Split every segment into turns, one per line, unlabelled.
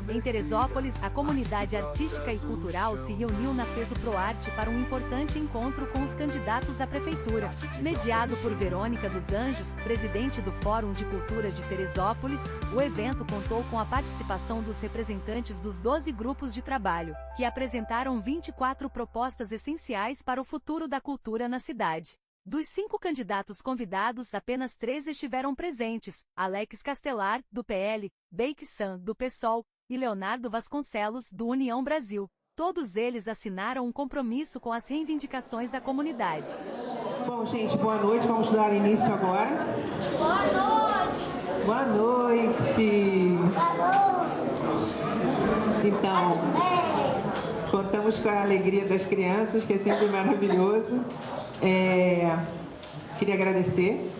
Em Teresópolis, a comunidade artística e cultural se reuniu na FESO ProArte para um importante encontro com os candidatos à prefeitura. Mediado por Verônica dos Anjos, presidente do Fórum de Cultura de Teresópolis, o evento contou com a participação dos representantes dos 12 grupos de trabalho, que apresentaram 24 propostas essenciais para o futuro da cultura na cidade. Dos 5 candidatos convidados, apenas 3 estiveram presentes: Alex Castelar, do PL, Beik San, do PSOL, e Leonardo Vasconcelos, do União Brasil. Todos eles assinaram um compromisso com as reivindicações da comunidade.
Bom, gente, boa noite. Vamos dar início agora. Boa noite. Boa noite. Então, contamos com a alegria das crianças, que é sempre maravilhoso. Queria agradecer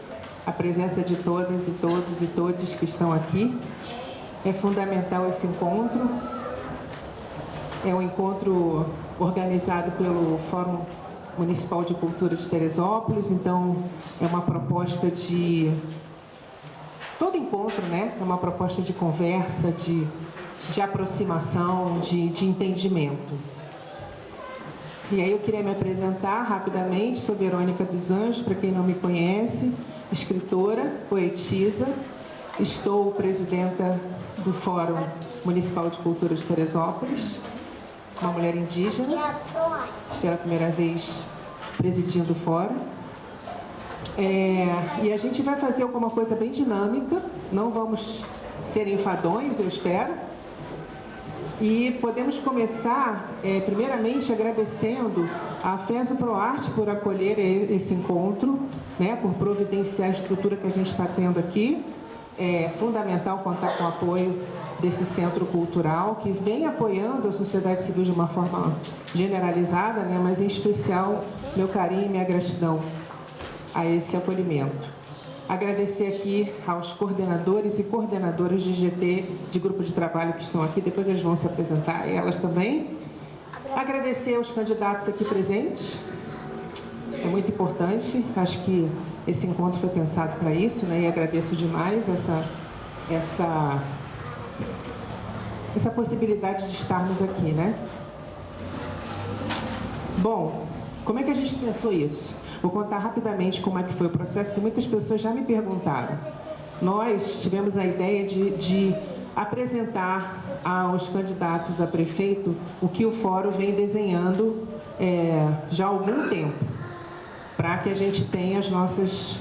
a presença de todas e todos e todes que estão aqui. É fundamental esse encontro. É um encontro organizado pelo Fórum Municipal de Cultura de Teresópolis, então é uma proposta de... Todo encontro, né? É uma proposta de conversa, de aproximação, de entendimento. E aí eu queria me apresentar rapidamente. Sou Verônica dos Anjos, para quem não me conhece, escritora, poetisa. Estou presidenta do Fórum Municipal de Cultura de Teresópolis, uma mulher indígena, pela primeira vez presidindo o Fórum. E a gente vai fazer alguma coisa bem dinâmica, não vamos ser enfadonhos, eu espero. E podemos começar, primeiramente, agradecendo a FESO ProArte por acolher esse encontro, né, por providenciar a estrutura que a gente está tendo aqui. É fundamental contar com o apoio desse centro cultural, que vem apoiando a sociedade civil de uma forma generalizada, né, mas em especial meu carinho e minha gratidão a esse acolhimento. Agradecer aqui aos coordenadores e coordenadoras de GT, de grupo de trabalho que estão aqui, depois eles vão se apresentar, elas também. Agradecer aos candidatos aqui presentes, é muito importante, acho que esse encontro foi pensado para isso, né, e agradeço demais essa possibilidade de estarmos aqui, né? Bom, como é que a gente pensou isso? Vou contar rapidamente como é que foi o processo, que muitas pessoas já me perguntaram. Nós tivemos a ideia de apresentar aos candidatos a prefeito o que o Fórum vem desenhando já há algum tempo, para que a gente tenha as nossas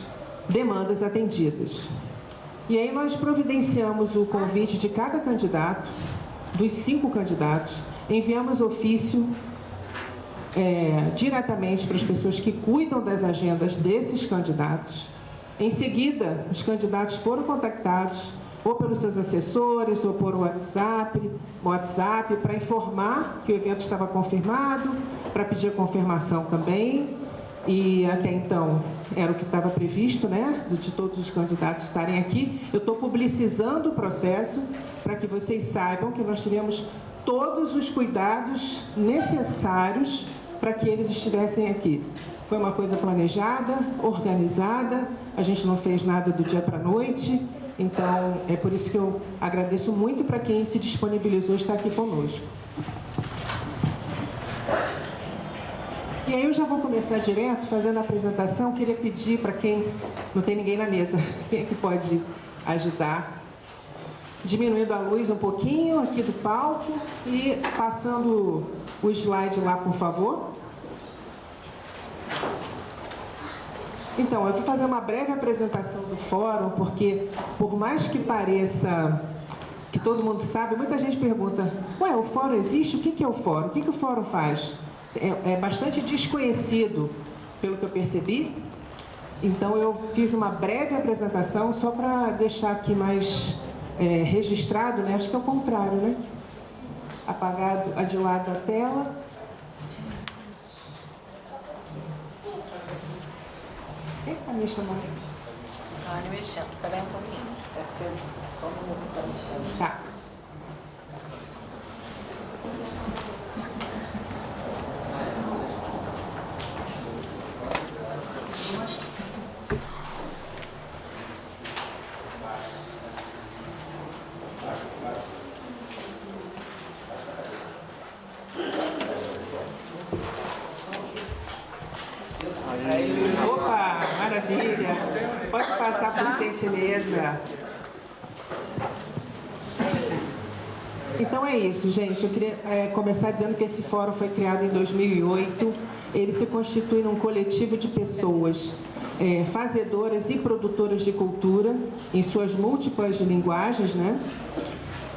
demandas atendidas. E aí nós providenciamos o convite de cada candidato, dos 5 candidatos, enviamos ofício diretamente para as pessoas que cuidam das agendas desses candidatos. Em seguida, os candidatos foram contactados ou pelos seus assessores ou por WhatsApp, para informar que o evento estava confirmado, para pedir a confirmação também. E até então era o que estava previsto, né, de todos os candidatos estarem aqui. Eu estou publicizando o processo para que vocês saibam que nós tivemos todos os cuidados necessários para que eles estivessem aqui. Foi uma coisa planejada, organizada, a gente não fez nada do dia para a noite, então é por isso que eu agradeço muito para quem se disponibilizou estar aqui conosco. E aí eu já vou começar direto fazendo a apresentação. Queria pedir para quem não tem ninguém na mesa, quem é que pode ajudar, diminuindo a luz um pouquinho aqui do palco e passando o slide lá, por favor. Então, eu vou fazer uma breve apresentação do fórum, porque por mais que pareça que todo mundo sabe, muita gente pergunta: ué, o fórum existe? O que é o fórum? O que o fórum faz? É bastante desconhecido, pelo que eu percebi. Então eu fiz uma breve apresentação só para deixar aqui mais registrado, né? Acho que é o contrário, né? Apagado a de lado da tela. Quem está me chamando?
Está me mexendo, espera aí um pouquinho. Só um minuto para mexer.
Tá. Pode passar, por gentileza. Então é isso, gente. Eu queria começar dizendo que esse fórum foi criado em 2008. Ele se constitui num coletivo de pessoas fazedoras e produtoras de cultura, em suas múltiplas linguagens, né?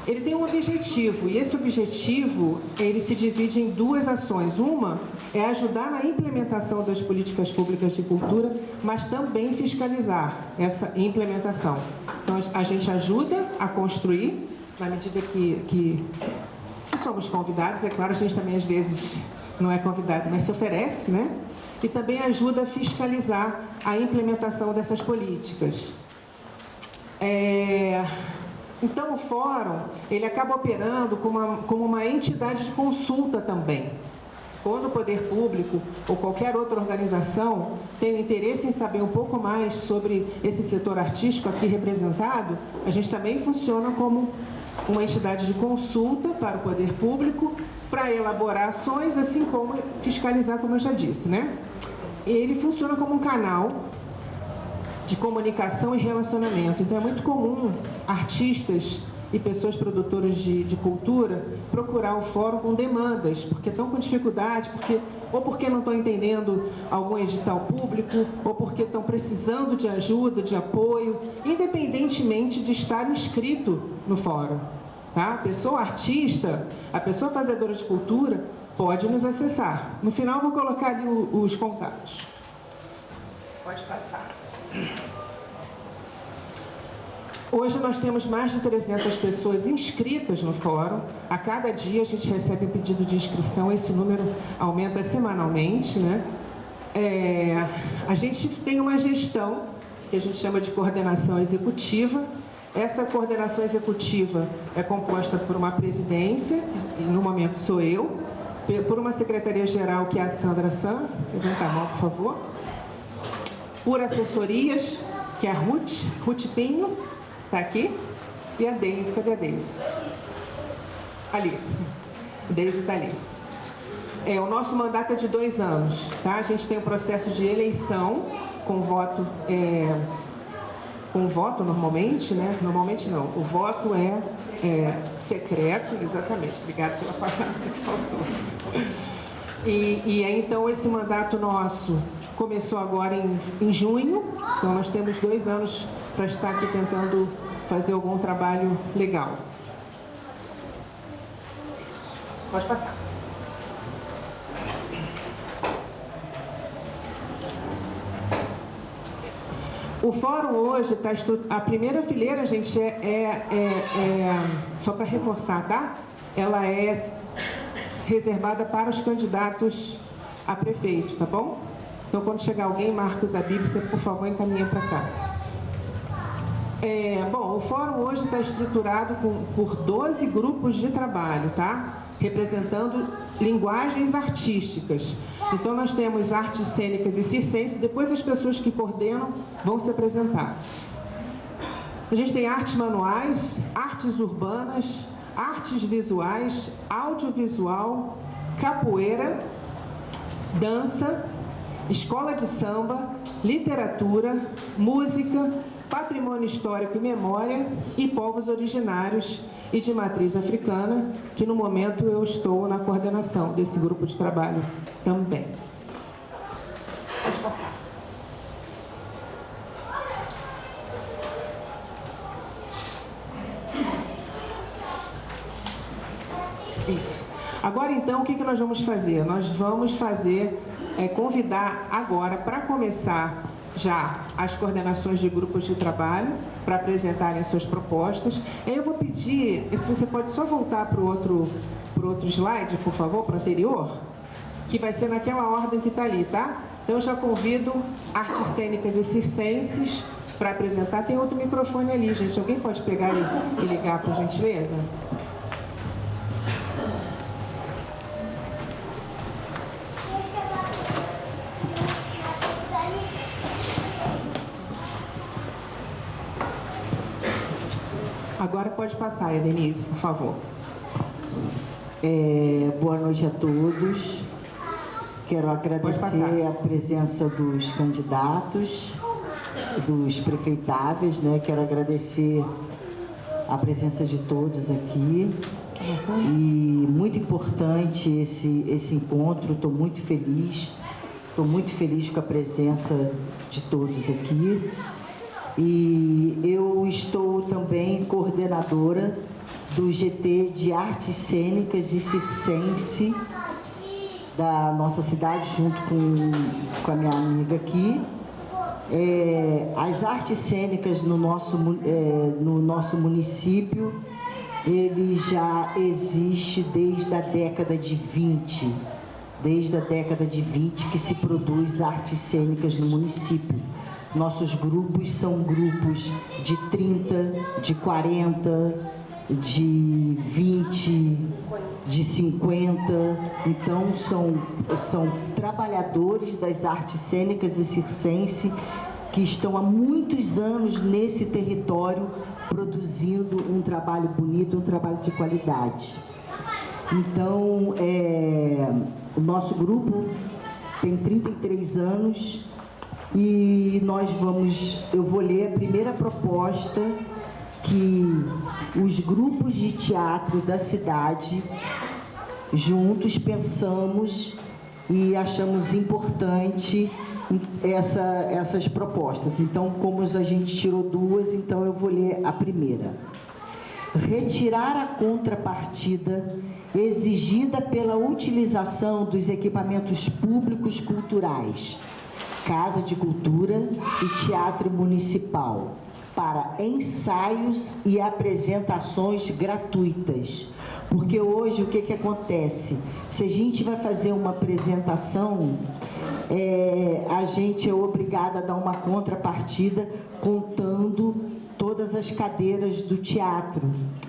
Ele tem um objetivo, e esse objetivo, ele se divide em duas ações. Uma é ajudar na implementação das políticas públicas de cultura, mas também fiscalizar essa implementação. Então, a gente ajuda a construir, na medida que somos convidados, é claro, a gente também às vezes não é convidado, mas se oferece, né? E também ajuda a fiscalizar a implementação dessas políticas. Então, o fórum, ele acaba operando como uma entidade de consulta também. Quando o poder público ou qualquer outra organização tem interesse em saber um pouco mais sobre esse setor artístico aqui representado, a gente também funciona como uma entidade de consulta para o poder público, para elaborar ações, assim como fiscalizar, como eu já disse, né? E ele funciona como um canal de comunicação e relacionamento. Então, é muito comum artistas e pessoas produtoras de cultura procurar o fórum com demandas, porque estão com dificuldade, ou porque não estão entendendo algum edital público, ou porque estão precisando de ajuda, de apoio, independentemente de estar inscrito no fórum. Tá? A pessoa artista, a pessoa fazedora de cultura, pode nos acessar. No final, vou colocar ali os contatos. Pode passar. Hoje nós temos mais de 300 pessoas inscritas no fórum. A cada dia a gente recebe um pedido de inscrição, esse número aumenta semanalmente, né? A gente tem uma gestão que a gente chama de coordenação executiva. Essa coordenação executiva é composta por uma presidência, e no momento sou eu, por uma secretaria-geral, que é a Sandra San, levanta a mão, por favor, por assessorias, que é a Ruth Pinho, está aqui, e a Deise, cadê a Deise? Ali, Deise está ali. O nosso mandato é de 2 anos, tá? A gente tem um processo de eleição com voto, normalmente, né? Normalmente não, o voto é secreto, exatamente, obrigada pela palavra que faltou. E aí, então, esse mandato nosso começou agora em junho, então nós temos 2 anos para estar aqui tentando fazer algum trabalho legal. Pode passar. O fórum hoje está a primeira fileira, gente, só para reforçar, tá? Ela é reservada para os candidatos a prefeito, tá bom? Então, quando chegar alguém, Marcos Abib, você, por favor, encaminha para cá. Bom, o fórum hoje está estruturado por 12 grupos de trabalho, tá? Representando linguagens artísticas. Então, nós temos artes cênicas e circenses, depois as pessoas que coordenam vão se apresentar. A gente tem artes manuais, artes urbanas, artes visuais, audiovisual, capoeira, dança, escola de samba, literatura, música, patrimônio histórico e memória e povos originários e de matriz africana, que no momento eu estou na coordenação desse grupo de trabalho também. Pode passar. Isso. Agora, então, o que nós vamos fazer? Nós vamos convidar agora, para começar já as coordenações de grupos de trabalho, para apresentarem as suas propostas. Eu vou pedir, se você pode só voltar para o outro slide, por favor, para o anterior, que vai ser naquela ordem que está ali, tá? Então, eu já convido artes cênicas e circenses para apresentar. Tem outro microfone ali, gente. Alguém pode pegar e ligar, por gentileza? Agora pode passar, Denise, por favor.
Boa noite a todos. Quero agradecer a presença dos candidatos dos prefeitáveis, né? Quero agradecer a presença de todos aqui. E muito importante esse encontro, estou muito feliz com a presença de todos aqui. E eu estou também coordenadora do GT de Artes Cênicas e Circense da nossa cidade, junto com a minha amiga aqui. As artes cênicas no nosso município, ele já existe desde a década de 20. Desde a década de 20 que se produz artes cênicas no município. Nossos grupos são grupos de 30, de 40, de 20, de 50. Então, são trabalhadores das artes cênicas e circense que estão há muitos anos nesse território produzindo um trabalho bonito, um trabalho de qualidade. Então, o nosso grupo tem 33 anos e eu vou ler a primeira proposta que os grupos de teatro da cidade juntos pensamos e achamos importante essas propostas. Então, como a gente tirou duas, então eu vou ler a primeira. Retirar a contrapartida exigida pela utilização dos equipamentos públicos culturais, Casa de Cultura e Teatro Municipal, para ensaios e apresentações gratuitas. Porque hoje o que acontece? Se a gente vai fazer uma apresentação, a gente é obrigada a dar uma contrapartida contando todas as cadeiras do teatro.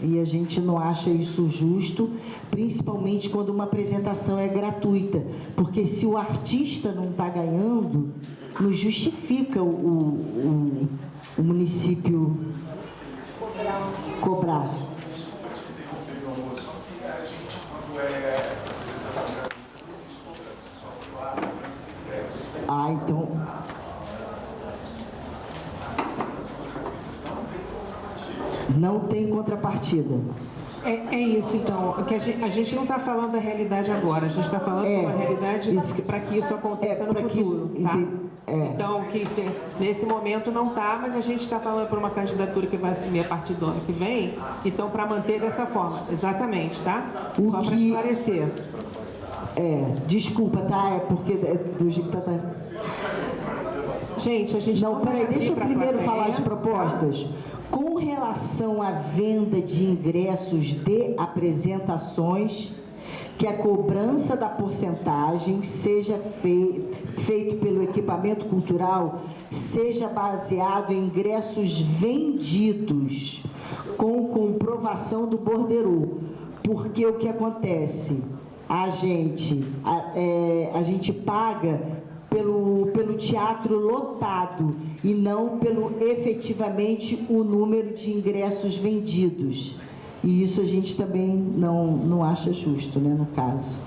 E a gente não acha isso justo, principalmente quando uma apresentação é gratuita. Porque se o artista não está ganhando, não justifica o município cobrar. Então... Não tem contrapartida.
É isso, então. Que a gente não está falando da realidade agora, a gente está falando de uma realidade para que isso aconteça no futuro. Tá? Então, nesse momento não está, mas a gente está falando por uma candidatura que vai assumir a partir do ano que vem, então para manter dessa forma. Exatamente, tá? Só para esclarecer.
Desculpa, tá? É porque do jeito que tá.
Gente, a gente não vai.
Peraí, deixa eu primeiro falar as propostas.
Tá?
Com relação à venda de ingressos de apresentações, que a cobrança da porcentagem seja feito pelo equipamento cultural, seja baseado em ingressos vendidos com comprovação do borderô. Porque o que acontece? A gente paga pelo teatro lotado e não pelo efetivamente o número de ingressos vendidos. E isso a gente também não acha justo, né, no caso.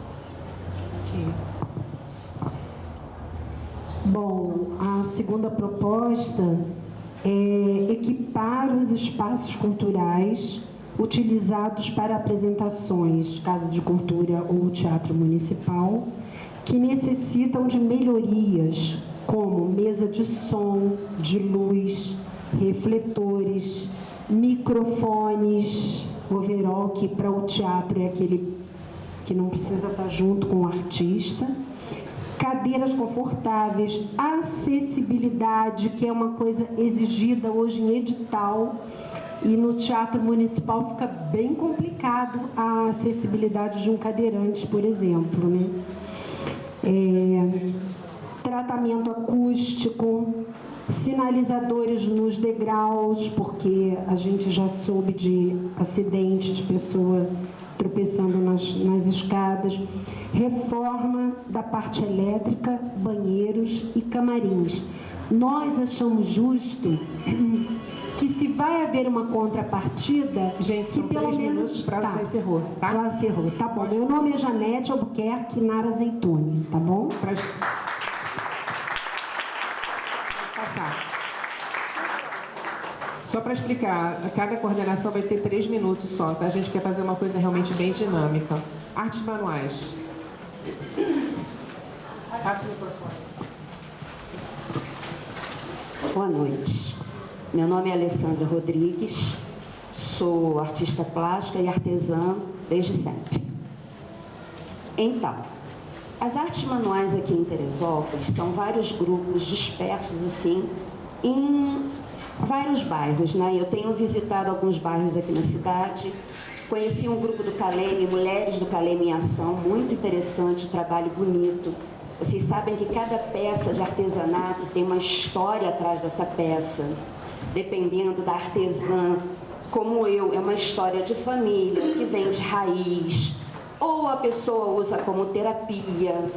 Bom, a segunda proposta é equipar os espaços culturais utilizados para apresentações, Casa de Cultura ou Teatro Municipal, que necessitam de melhorias, como mesa de som, de luz, refletores, microfones, overall, que para o teatro é aquele que não precisa estar junto com o artista, cadeiras confortáveis, acessibilidade, que é uma coisa exigida hoje em edital, e no Teatro Municipal fica bem complicado a acessibilidade de um cadeirante, por exemplo, né? Tratamento acústico, sinalizadores nos degraus, porque a gente já soube de acidente de pessoa tropeçando nas escadas, reforma da parte elétrica, banheiros e camarins. Nós achamos justo que, se vai haver uma contrapartida,
gente, são
que pelo
3
menos
minutos, para já encerrou, tá?
Já encerrou, tá bom. Meu nome é Janete Albuquerque Nara Azeitone, tá bom?
Pode passar. Só para explicar, cada coordenação vai ter 3 minutos só, tá? A gente quer fazer uma coisa realmente bem dinâmica. Artes manuais. Passa o microfone.
Boa noite. Meu nome é Alessandra Rodrigues, sou artista plástica e artesã desde sempre. Então, as artes manuais aqui em Teresópolis são vários grupos dispersos assim em vários bairros, né? Eu tenho visitado alguns bairros aqui na cidade, conheci um grupo do Caleme, Mulheres do Caleme em Ação, muito interessante, um trabalho bonito. Vocês sabem que cada peça de artesanato tem uma história atrás dessa peça, dependendo da artesã, como eu, é uma história de família, que vem de raiz, ou a pessoa usa como terapia,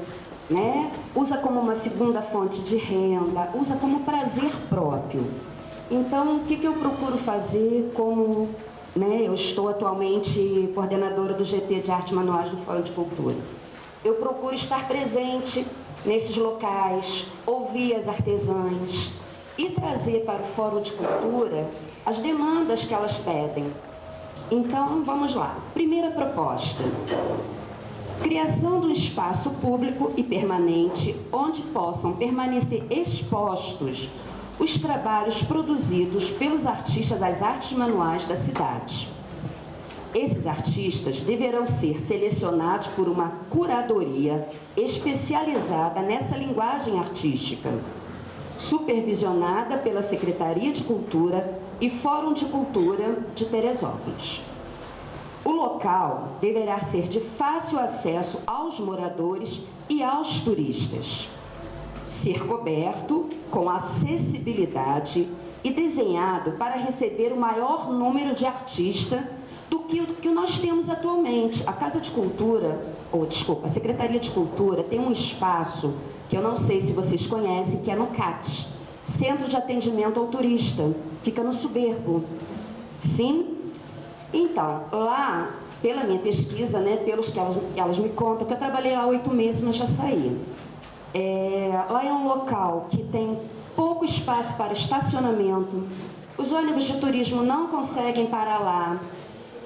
né? Usa como uma segunda fonte de renda, usa como prazer próprio. Então, o que eu procuro fazer como, né, eu estou atualmente coordenadora do GT de Arte Manuais do Fórum de Cultura. Eu procuro estar presente nesses locais, ouvir as artesãs e trazer para o Fórum de Cultura as demandas que elas pedem. Então, vamos lá. Primeira proposta. Criação de um espaço público e permanente onde possam permanecer expostos os trabalhos produzidos pelos artistas das artes manuais da cidade. Esses artistas deverão ser selecionados por uma curadoria especializada nessa linguagem artística, supervisionada pela Secretaria de Cultura e Fórum de Cultura de Teresópolis. O local deverá ser de fácil acesso aos moradores e aos turistas. Ser coberto com acessibilidade e desenhado para receber o maior número de artistas do que nós temos atualmente. A Casa de Cultura, a Secretaria de Cultura tem um espaço que eu não sei se vocês conhecem, que é no CAT, Centro de Atendimento ao Turista, fica no Soberbo. Sim? Então, lá, pela minha pesquisa, né, pelos que elas me contam, que eu trabalhei lá 8 meses, mas já saí. Lá é um local que tem pouco espaço para estacionamento, os ônibus de turismo não conseguem parar lá,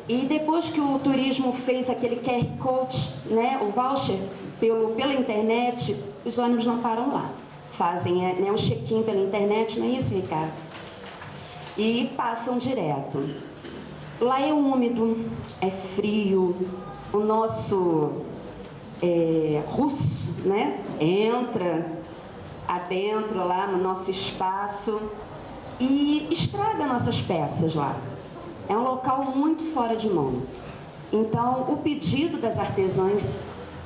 e depois que o turismo fez aquele QR Code, né, o voucher, pela internet, os ônibus não param lá. Fazem né, um check-in pela internet, não é isso, Ricardo? E passam direto. Lá é úmido, é frio, o nosso russo, né, entra adentro lá no nosso espaço e estraga nossas peças lá. É um local muito fora de mão. Então, o pedido das artesãs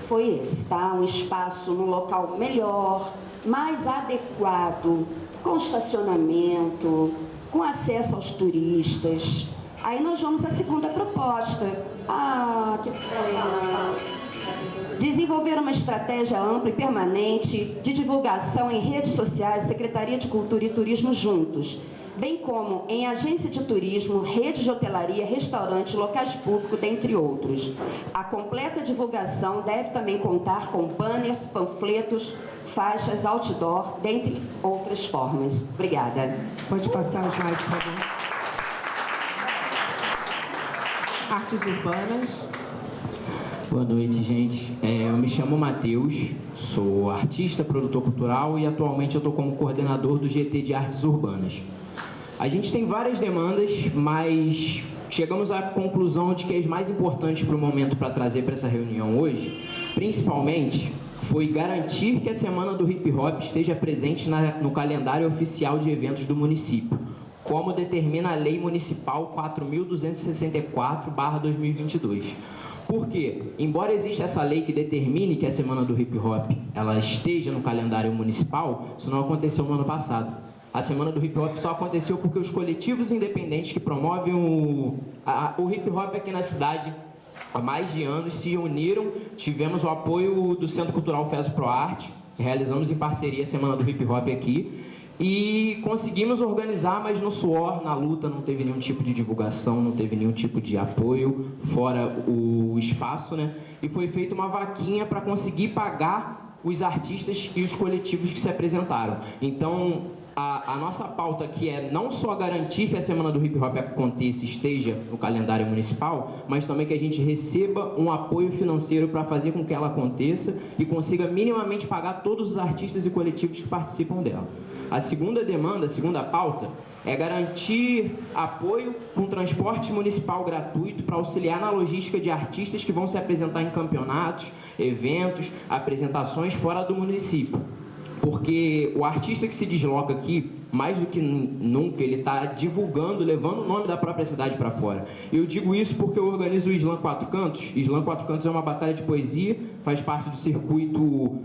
foi esse, tá? Um espaço num local melhor, mais adequado, com estacionamento, com acesso aos turistas. Aí nós vamos à segunda proposta. Ah, que pena. Desenvolver uma estratégia ampla e permanente de divulgação em redes sociais, Secretaria de Cultura e Turismo juntos, bem como em agência de turismo, rede de hotelaria, restaurante, locais públicos, dentre outros. A completa divulgação deve também contar com banners, panfletos, faixas, outdoor, dentre outras formas. Obrigada.
Pode passar o slide, por favor. Artes urbanas.
Boa noite, gente. Eu me chamo Matheus, sou artista, produtor cultural e atualmente eu estou como coordenador do GT de Artes Urbanas. A gente tem várias demandas, mas chegamos à conclusão de que as mais importantes para o momento para trazer para essa reunião hoje, principalmente, foi garantir que a Semana do Hip Hop esteja presente no calendário oficial de eventos do município, como determina a Lei Municipal 4.264/2022. Por quê? Embora exista essa lei que determine que a Semana do Hip Hop ela esteja no calendário municipal, isso não aconteceu no ano passado. A Semana do Hip Hop só aconteceu porque os coletivos independentes que promovem o hip hop aqui na cidade há mais de anos se uniram, tivemos o apoio do Centro Cultural FESO ProArte, realizamos em parceria a Semana do Hip Hop aqui, e conseguimos organizar, mas no suor, na luta, não teve nenhum tipo de divulgação, não teve nenhum tipo de apoio, fora o espaço, né? E foi feita uma vaquinha para conseguir pagar os artistas e os coletivos que se apresentaram. Então, a nossa pauta aqui é não só garantir que a Semana do Hip Hop aconteça, esteja no calendário municipal, mas também que a gente receba um apoio financeiro para fazer com que ela aconteça e consiga minimamente pagar todos os artistas e coletivos que participam dela. A segunda demanda, a segunda pauta, é garantir apoio com transporte municipal gratuito para auxiliar na logística de artistas que vão se apresentar em campeonatos, eventos, apresentações fora do município. Porque o artista que se desloca aqui, mais do que nunca, ele está divulgando, levando o nome da própria cidade para fora. Eu digo isso porque eu organizo o Slam Quatro Cantos. Slam Quatro Cantos é uma batalha de poesia, faz parte do circuito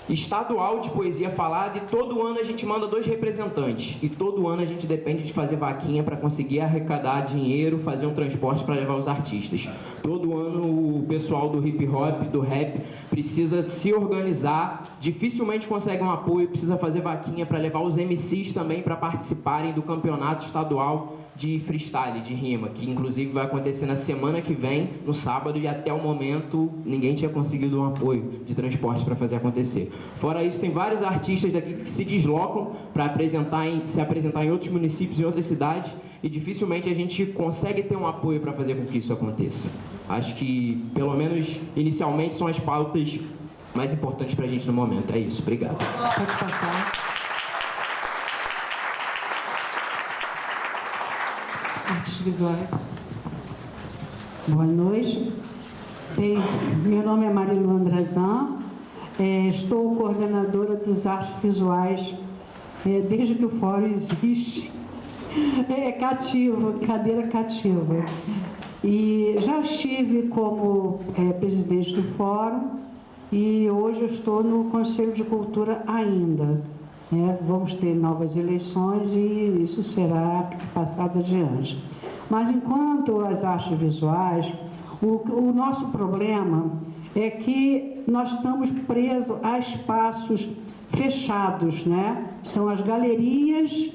estadual de poesia falada, e todo ano a gente manda 2 representantes. E todo ano a gente depende de fazer vaquinha para conseguir arrecadar dinheiro, fazer um transporte para levar os artistas. Todo ano o pessoal do hip hop, do rap, precisa se organizar, dificilmente consegue um apoio, precisa fazer vaquinha para levar os MCs também para participarem do campeonato estadual de freestyle, de rima, que inclusive vai acontecer na semana que vem, no sábado, e até o momento ninguém tinha conseguido um apoio de transporte para fazer acontecer. Fora isso, tem vários artistas daqui que se deslocam para se apresentar em outros municípios, em outras cidades, e dificilmente a gente consegue ter um apoio para fazer com que isso aconteça. Acho que, pelo menos inicialmente, são as pautas mais importantes para a gente no momento. É isso, obrigado.
Pode passar. Artes visuais.
Boa noite. Meu nome é Marilu Andrazan, estou coordenadora dos artes visuais desde que o fórum existe. Cadeira cativa. E já estive como presidente do fórum e hoje eu estou no Conselho de Cultura ainda. Vamos ter novas eleições e isso será passado adiante. Mas enquanto as artes visuais, o nosso problema é que nós estamos presos a espaços fechados, né? São as galerias,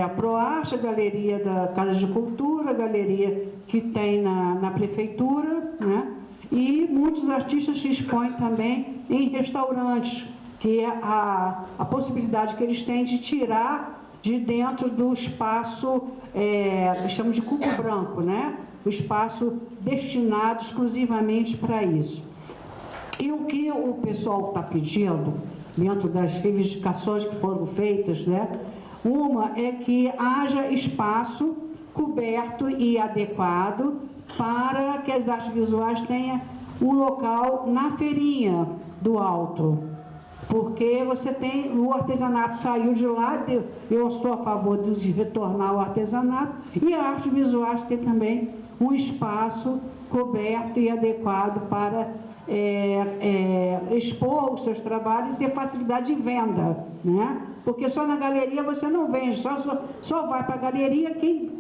a ProArte, a galeria da Casa de Cultura, a galeria que tem na prefeitura, né? E muitos artistas se expõem também em restaurantes, que é a possibilidade que eles têm de tirar de dentro do espaço, chamamos de cubo branco, né? O espaço destinado exclusivamente para isso. E o que o pessoal está pedindo, dentro das reivindicações que foram feitas, né? Uma é que haja espaço coberto e adequado para que as artes visuais tenham um local na feirinha do Alto. Porque você tem, o artesanato saiu de lá, eu sou a favor de retornar ao artesanato, e a arte visuais tem também um espaço coberto e adequado para expor os seus trabalhos e ter facilidade de venda, né? Porque só na galeria você não vende, só vai para a galeria quem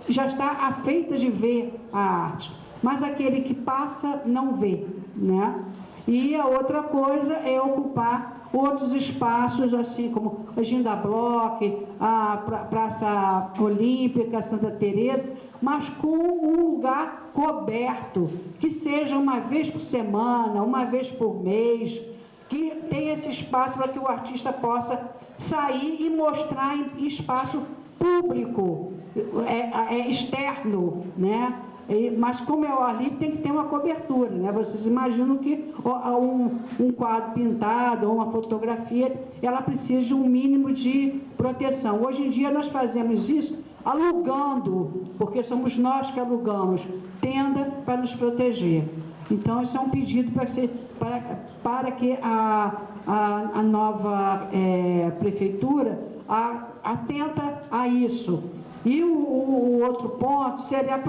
já está afeita de ver a arte, mas aquele que passa não vê, né? E a outra coisa é ocupar outros espaços, assim como a Ginda Bloch, a Praça Olímpica, Santa Teresa, mas com um lugar coberto, que seja uma vez por semana, uma vez por mês, que tenha esse espaço para que o artista possa sair e mostrar em espaço público, externo, né? Mas como é o ar livre, tem que ter uma cobertura, né? Vocês imaginam que um quadro pintado ou uma fotografia, ela precisa de um mínimo de proteção. Hoje em dia nós fazemos isso alugando, porque somos nós que alugamos tenda para nos proteger. Então, isso é um pedido para que a nova prefeitura atenta a isso. E o outro ponto seria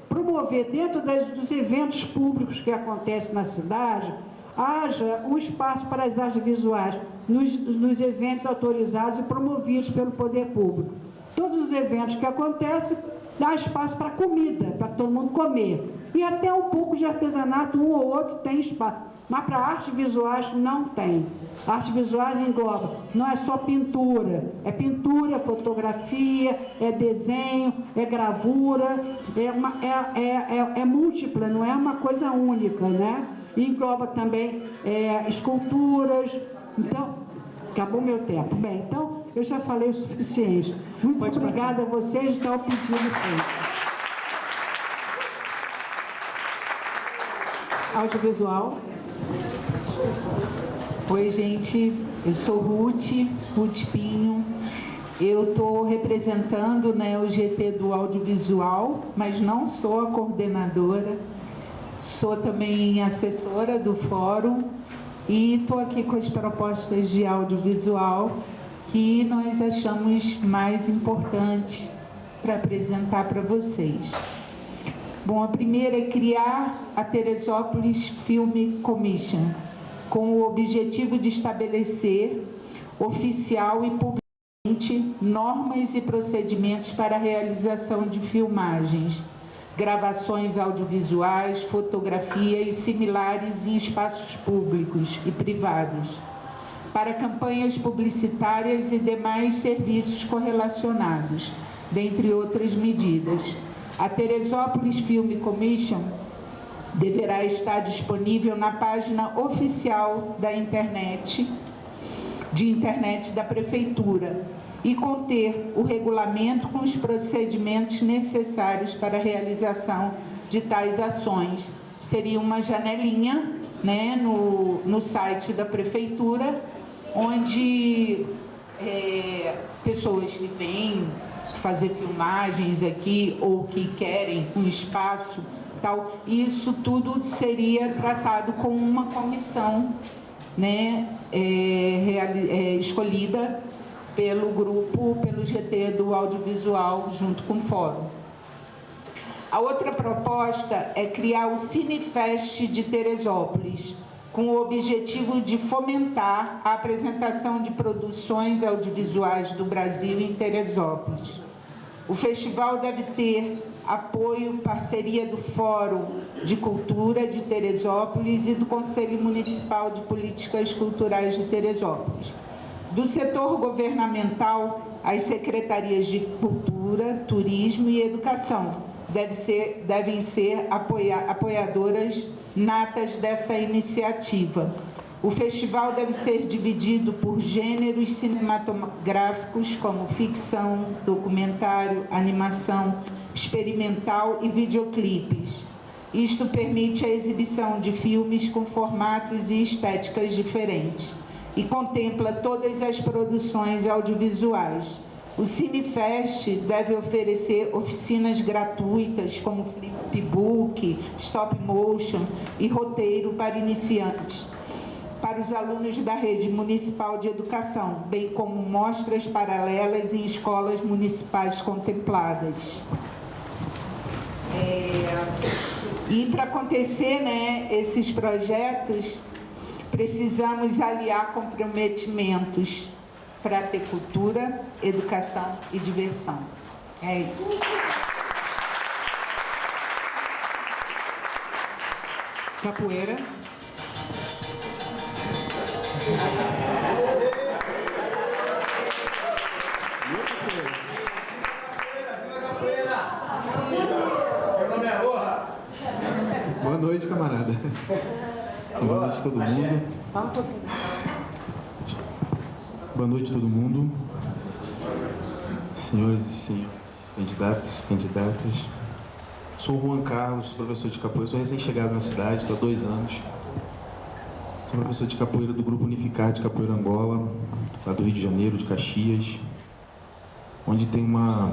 promover, dentro dos eventos públicos que acontecem na cidade, haja um espaço para as artes visuais nos eventos autorizados e promovidos pelo poder público. Todos os eventos que acontecem, dá espaço para comida, para todo mundo comer. E até um pouco de artesanato, um ou outro tem espaço. Mas para artes visuais não tem. Artes visuais engloba, não é só pintura, é fotografia, é desenho, é gravura, é múltipla, não é uma coisa única, né? E engloba também esculturas. Então, acabou meu tempo. Bem, então, eu já falei o suficiente. Muito
Pode
obrigada a vocês, está o pedido feito.
Audiovisual. Oi, gente. Eu sou Ruth Pinho. Eu estou representando, né, o GT do audiovisual, mas não sou a coordenadora. Sou também assessora do fórum e estou aqui com as propostas de audiovisual que nós achamos mais importantes para apresentar para vocês. Bom, a primeira é criar a Teresópolis Film Commission, com o objetivo de estabelecer oficial e publicamente normas e procedimentos para a realização de filmagens, gravações audiovisuais, fotografia e similares em espaços públicos e privados, para campanhas publicitárias e demais serviços correlacionados, dentre outras medidas. A Teresópolis Film Commission deverá estar disponível na página oficial da internet da Prefeitura e conter o regulamento com os procedimentos necessários para a realização de tais ações. Seria uma janelinha, né, no site da Prefeitura, onde pessoas que vêm fazer filmagens aqui ou que querem um espaço, tal, isso tudo seria tratado com uma comissão, né, escolhida pelo grupo, pelo GT do audiovisual, junto com o fórum. A outra proposta é criar o Cinefest de Teresópolis, com o objetivo de fomentar a apresentação de produções audiovisuais do Brasil em Teresópolis. O festival deve ter apoio, parceria do Fórum de Cultura de Teresópolis e do Conselho Municipal de Políticas Culturais de Teresópolis. Do setor governamental, as secretarias de Cultura, Turismo e Educação devem ser apoiadoras natas dessa iniciativa. O festival deve ser dividido por gêneros cinematográficos como ficção, documentário, animação, experimental e videoclipes. Isto permite a exibição de filmes com formatos e estéticas diferentes e contempla todas as produções audiovisuais. O Cinefest deve oferecer oficinas gratuitas como flipbook, stop motion e roteiro para iniciantes, para os alunos da rede municipal de educação, bem como mostras paralelas em escolas municipais contempladas. E para acontecer, né, esses projetos, precisamos aliar comprometimentos para ter cultura, educação e diversão. É isso. Capoeira.
Boa noite, camarada. Boa noite a todo mundo. Boa noite a todo mundo. Senhores e senhores, candidatos, candidatas. Sou o Juan Carlos, sou professor de capoeira. Sou recém-chegado na cidade, estou há 2 anos. Sou professor de capoeira do Grupo Unificado de Capoeira Angola, lá do Rio de Janeiro, de Caxias, onde tem uma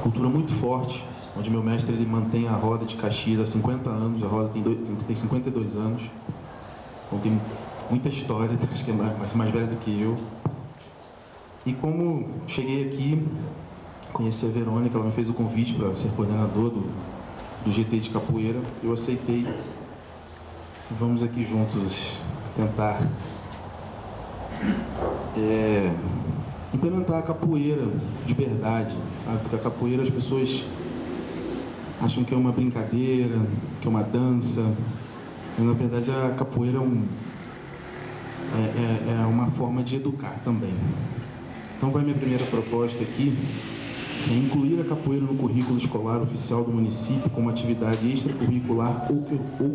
cultura muito forte, onde meu mestre ele mantém a roda de Caxias há 50 anos, a roda tem 52 anos, então tem muita história, acho que é mais velho do que eu. E como cheguei aqui, conheci a Verônica, ela me fez o convite para ser coordenador do GT de capoeira, eu aceitei. Vamos aqui juntos tentar implementar a capoeira de verdade, sabe? Porque a capoeira as pessoas acham que é uma brincadeira, que é uma dança, mas na verdade a capoeira é uma forma de educar também. Então vai minha primeira proposta aqui, que é incluir a capoeira no currículo escolar oficial do município como atividade extracurricular ou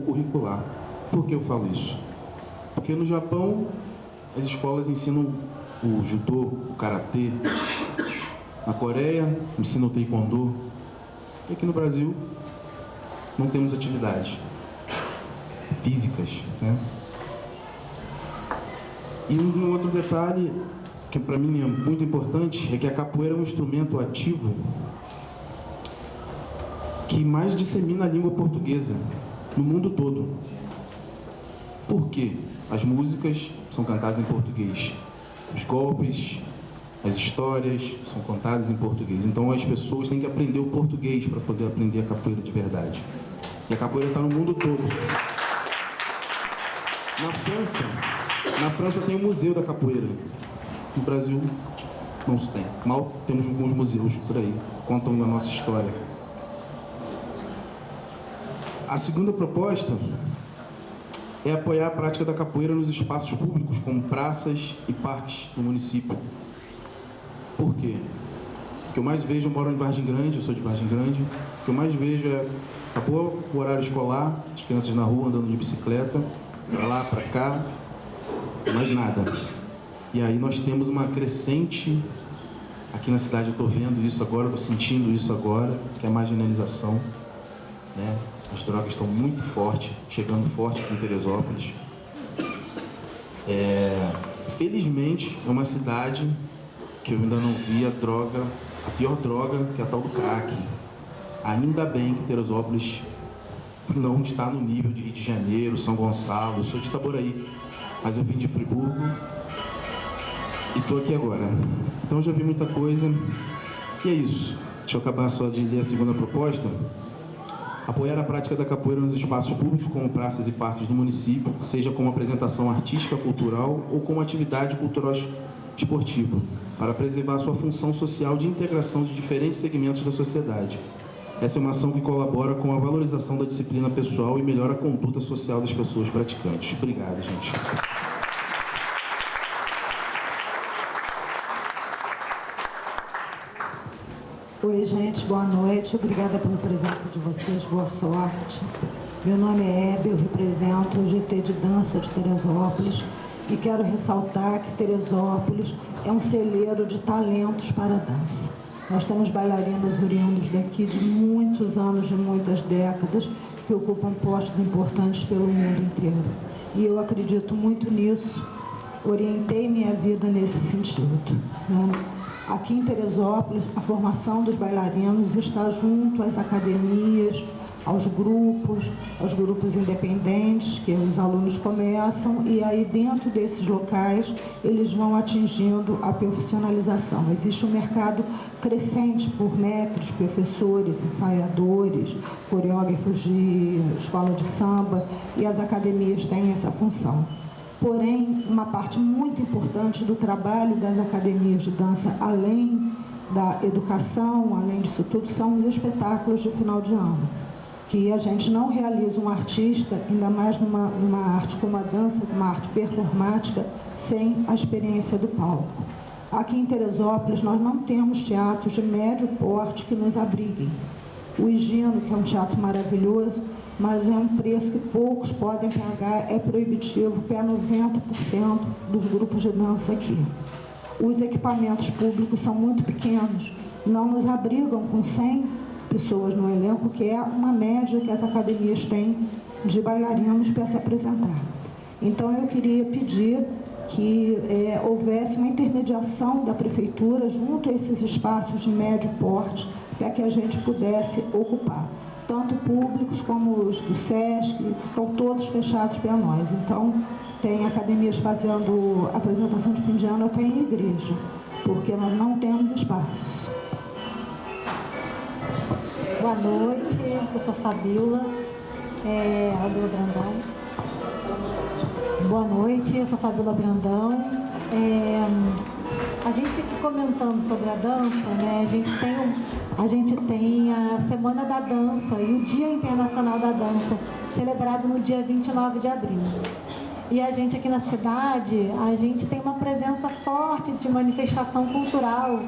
curricular. Por que eu falo isso? Porque no Japão as escolas ensinam o judô, o karatê. Na Coreia, ensina o taekwondo. E aqui no Brasil, não temos atividades físicas, né? E um outro detalhe, que para mim é muito importante, é que a capoeira é um instrumento ativo que mais dissemina a língua portuguesa no mundo todo. Por quê? As músicas são cantadas em português. Os golpes, as histórias são contadas em português. Então as pessoas têm que aprender o português para poder aprender a capoeira de verdade. E a capoeira está no mundo todo. Na França tem o Museu da Capoeira. No Brasil não se tem. Mal temos alguns museus por aí, contam a nossa história. A segunda proposta é apoiar a prática da capoeira nos espaços públicos, como praças e parques do município. Por quê? O que eu mais vejo, eu moro em Vargem Grande, eu sou de Vargem Grande, o que eu mais vejo é, acabou o horário escolar, as crianças na rua andando de bicicleta, para lá, para cá, mais nada. E aí nós temos uma crescente, aqui na cidade eu estou vendo isso agora, estou sentindo isso agora, que é a marginalização, né? As drogas estão muito fortes, chegando forte aqui em Teresópolis. Felizmente, é uma cidade que eu ainda não vi a pior droga, que é a tal do crack. Ainda bem que Teresópolis não está no nível de Rio de Janeiro, São Gonçalo. Eu sou de Itaboraí, mas eu vim de Friburgo e estou aqui agora. Então já vi muita coisa e é isso. Deixa eu acabar só de ler a segunda proposta. Apoiar a prática da capoeira nos espaços públicos, como praças e parques do município, seja como apresentação artística, cultural ou como atividade cultural esportiva, para preservar sua função social de integração de diferentes segmentos da sociedade. Essa é uma ação que colabora com a valorização da disciplina pessoal e melhora a conduta social das pessoas praticantes. Obrigado, gente.
Oi, gente, boa noite. Obrigada pela presença de vocês, boa sorte. Meu nome é Hebe, eu represento o GT de Dança de Teresópolis e quero ressaltar que Teresópolis é um celeiro de talentos para a dança. Nós temos bailarinas oriundas daqui de muitos anos, de muitas décadas, que ocupam postos importantes pelo mundo inteiro. E eu acredito muito nisso, orientei minha vida nesse sentido, né? Aqui em Teresópolis, a formação dos bailarinos está junto às academias, aos grupos independentes, que os alunos começam, e aí dentro desses locais eles vão atingindo a profissionalização. Existe um mercado crescente por mestres, professores, ensaiadores, coreógrafos de escola de samba, e as academias têm essa função. Porém, uma parte muito importante do trabalho das academias de dança, além da educação, além disso tudo, são os espetáculos de final de ano, que a gente não realiza um artista, ainda mais numa arte como a dança, uma arte performática, sem a experiência do palco. Aqui em Teresópolis, nós não temos teatros de médio porte que nos abriguem. O Higino, que é um teatro maravilhoso, mas é um preço que poucos podem pagar, é proibitivo para 90% dos grupos de dança aqui. Os equipamentos públicos são muito pequenos, não nos abrigam com 100 pessoas no elenco, que é uma média que as academias têm de bailarinos para se apresentar. Então, eu queria pedir que houvesse uma intermediação da prefeitura junto a esses espaços de médio porte, para que a gente pudesse ocupar. Tanto públicos como os do SESC, estão todos fechados para nós. Então, tem academias fazendo apresentação de fim de ano até em igreja, porque nós não temos espaço.
Boa noite, eu sou Fabíola Brandão. Boa noite, eu sou Fabíola Brandão. A gente aqui comentando sobre a dança, né, a gente tem a Semana da Dança e o Dia Internacional da Dança, celebrado no dia 29 de abril. E a gente aqui na cidade, a gente tem uma presença forte de manifestação cultural,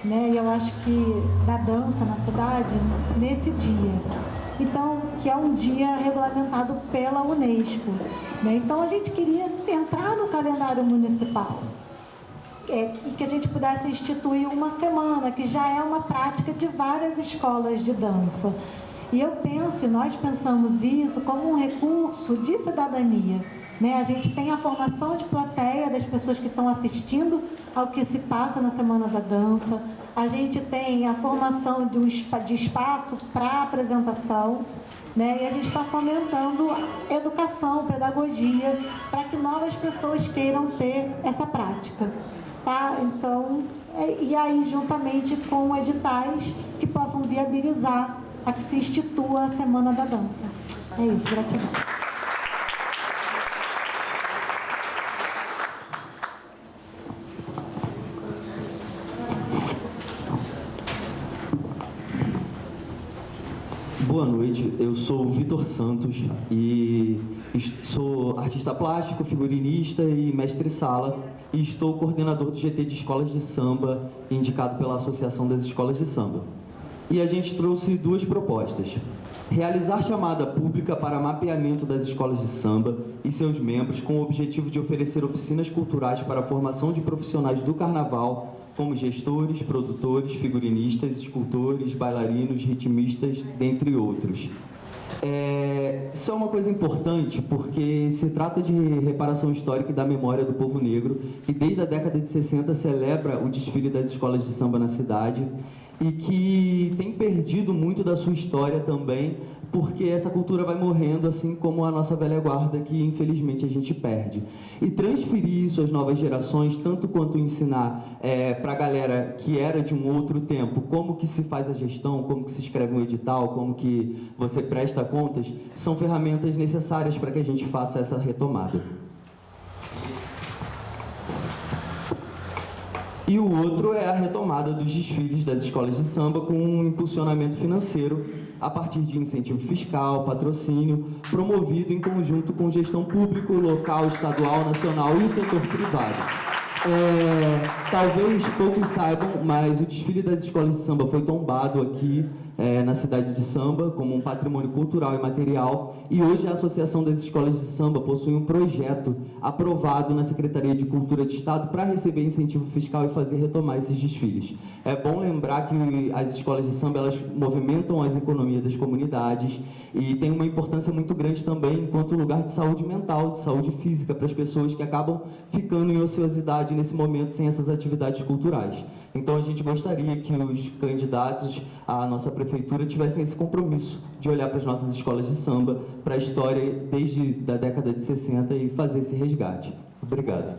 né, e eu acho que da dança na cidade, nesse dia. Então, que é um dia regulamentado pela Unesco, né? Então, a gente queria entrar no calendário municipal. e que a gente pudesse instituir uma semana, que já é uma prática de várias escolas de dança. E eu penso, e nós pensamos isso como um recurso de cidadania, né? A gente tem a formação de plateia das pessoas que estão assistindo ao que se passa na Semana da Dança, a gente tem a formação de espaço para apresentação, né? E a gente está fomentando educação, pedagogia, para que novas pessoas queiram ter essa prática. Tá? Então, e aí, juntamente com editais que possam viabilizar a que se institua a Semana da Dança. É isso, gratidão.
Boa noite, eu sou o Vitor Santos e sou artista plástico, figurinista e mestre-sala e estou coordenador do GT de Escolas de Samba, indicado pela Associação das Escolas de Samba. E a gente trouxe duas propostas. Realizar chamada pública para mapeamento das escolas de samba e seus membros com o objetivo de oferecer oficinas culturais para a formação de profissionais do carnaval, como gestores, produtores, figurinistas, escultores, bailarinos, ritmistas, dentre outros. Isso é uma coisa importante porque se trata de reparação histórica e da memória do povo negro, que desde a década de 60 celebra o desfile das escolas de samba na cidade e que tem perdido muito da sua história também, porque essa cultura vai morrendo, assim como a nossa velha guarda, que infelizmente a gente perde. E transferir isso às novas gerações, tanto quanto ensinar para a galera que era de um outro tempo, como que se faz a gestão, como que se escreve um edital, como que você presta contas, são ferramentas necessárias para que a gente faça essa retomada. E o outro é a retomada dos desfiles das escolas de samba com um impulsionamento financeiro a partir de incentivo fiscal, patrocínio, promovido em conjunto com gestão pública, local, estadual, nacional e o setor privado. Talvez poucos saibam, mas o desfile das escolas de samba foi tombado aqui na cidade de Samba como um patrimônio cultural e material, e hoje a Associação das Escolas de Samba possui um projeto aprovado na Secretaria de Cultura de Estado para receber incentivo fiscal e fazer retomar esses desfiles. É bom lembrar que as escolas de samba, elas movimentam as economias das comunidades e tem uma importância muito grande também enquanto lugar de saúde mental, de saúde física para as pessoas que acabam ficando em ociosidade nesse momento sem essas atividades culturais. Então a gente gostaria que os candidatos à nossa prefeitura tivessem esse compromisso de olhar para as nossas escolas de samba, para a história desde a década de 60 e fazer esse resgate. Obrigado.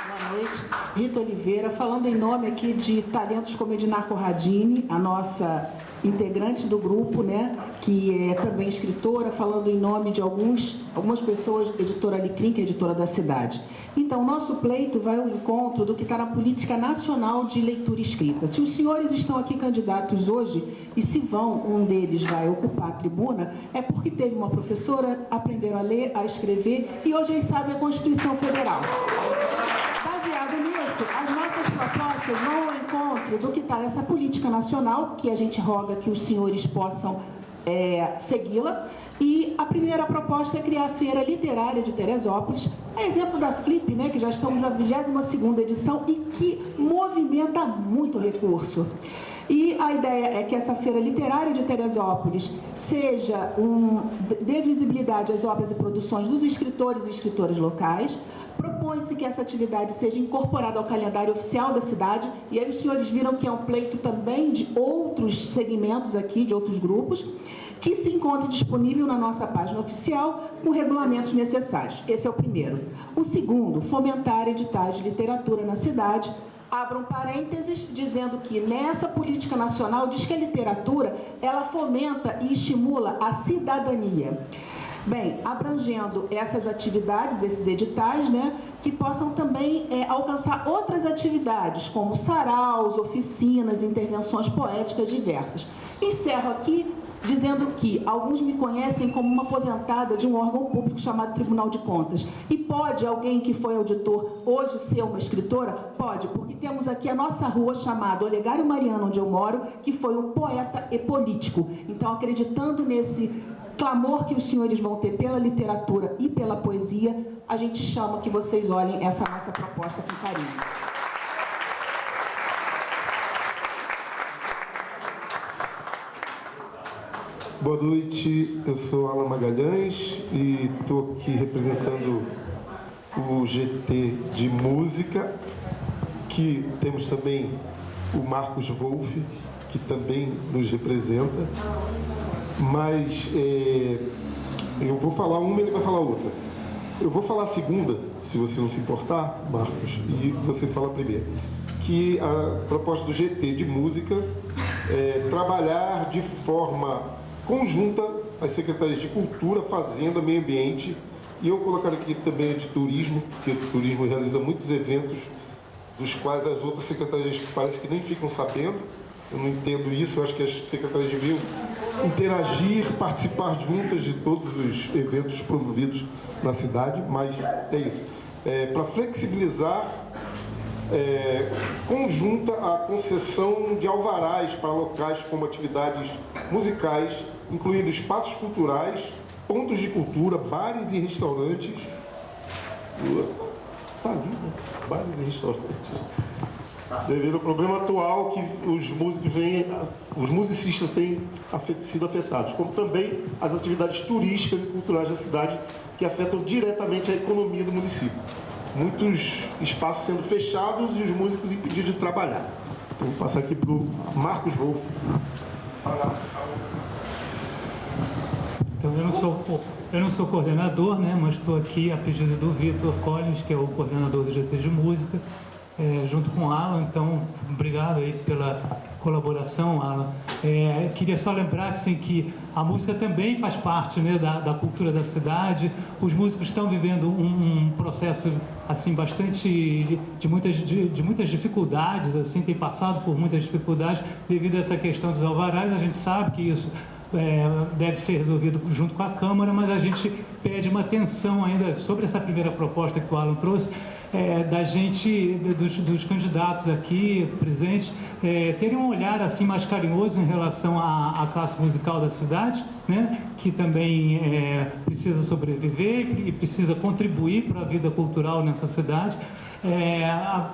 Boa noite. Rita Oliveira, falando em nome aqui de Talentos como Ednar Corradini, a nossa integrante do grupo, né, que é também escritora, falando em nome de algumas pessoas, editora Alecrim, que é editora da cidade. Então, o nosso pleito vai ao encontro do que está na Política Nacional de Leitura Escrita. Se os senhores estão aqui candidatos hoje, e se um deles vai ocupar a tribuna, é porque teve uma professora, aprenderam a ler, a escrever, e hoje eles sabem a Constituição Federal. Baseado nisso, as nossas propostas vão ao encontro do que está nessa política nacional, que a gente roga que os senhores possam segui-la. E a primeira proposta é criar a Feira Literária de Teresópolis, é exemplo da Flip, né, que já estamos na 22ª edição e que movimenta muito recurso. E a ideia é que essa Feira Literária de Teresópolis dê visibilidade às obras e produções dos escritores e escritoras locais. Propõe-se que essa atividade seja incorporada ao calendário oficial da cidade, e aí os senhores viram que é um pleito também de outros segmentos aqui, de outros grupos, que se encontre disponível na nossa página oficial com regulamentos necessários. Esse é o primeiro. O segundo, fomentar editais de literatura na cidade. Abram parênteses, dizendo que nessa política nacional diz que a literatura, ela fomenta e estimula a cidadania. Bem, abrangendo essas atividades, esses editais, né, que possam também alcançar outras atividades, como saraus, oficinas, intervenções poéticas diversas. Encerro aqui dizendo que alguns me conhecem como uma aposentada de um órgão público chamado Tribunal de Contas. E pode alguém que foi auditor hoje ser uma escritora? Pode, porque temos aqui a nossa rua chamada Olegário Mariano, onde eu moro, que foi um poeta e político. Então, acreditando nesse clamor que os senhores vão ter pela literatura e pela poesia, a gente chama que vocês olhem essa nossa proposta com carinho.
Boa noite, eu sou Alan Magalhães e estou aqui representando o GT de Música, que temos também o Marcos Wolff, que também nos representa, mas eu vou falar uma e ele vai falar outra. Eu vou falar a segunda, se você não se importar, Marcos, e você fala a primeira. Que a proposta do GT de Música é trabalhar de forma conjunta as secretarias de Cultura, Fazenda, Meio Ambiente, e eu colocaria aqui também a de Turismo, porque o Turismo realiza muitos eventos, dos quais as outras secretarias parece que nem ficam sabendo. Eu não entendo isso, eu acho que as secretarias deviam interagir, participar juntas de todos os eventos promovidos na cidade, mas é isso. Para flexibilizar conjunta a concessão de alvarás para locais como atividades musicais, incluindo espaços culturais, pontos de cultura, bares e restaurantes. Tá ali, né? Bares e restaurantes. Devido ao problema atual que os musicistas têm sido afetados, como também as atividades turísticas e culturais da cidade, que afetam diretamente a economia do município. Muitos espaços sendo fechados e os músicos impedidos de trabalhar. Então, vou passar aqui para o Marcos Wolff.
Então, eu não sou coordenador, né, mas estou aqui a pedido do Vitor Collins, que é o coordenador do GT de Música, junto com o Alan. Então, obrigado aí pela colaboração, Alan. Queria só lembrar assim, que a música também faz parte, né, da cultura da cidade. Os músicos estão vivendo um processo assim bastante de muitas dificuldades, assim, tem passado por muitas dificuldades devido a essa questão dos alvarás. A gente sabe que isso deve ser resolvido junto com a Câmara, mas a gente pede uma atenção ainda sobre essa primeira proposta que o Alan trouxe, dos candidatos aqui presentes, terem um olhar assim mais carinhoso em relação à classe musical da cidade, né, que também precisa sobreviver e precisa contribuir para a vida cultural nessa cidade,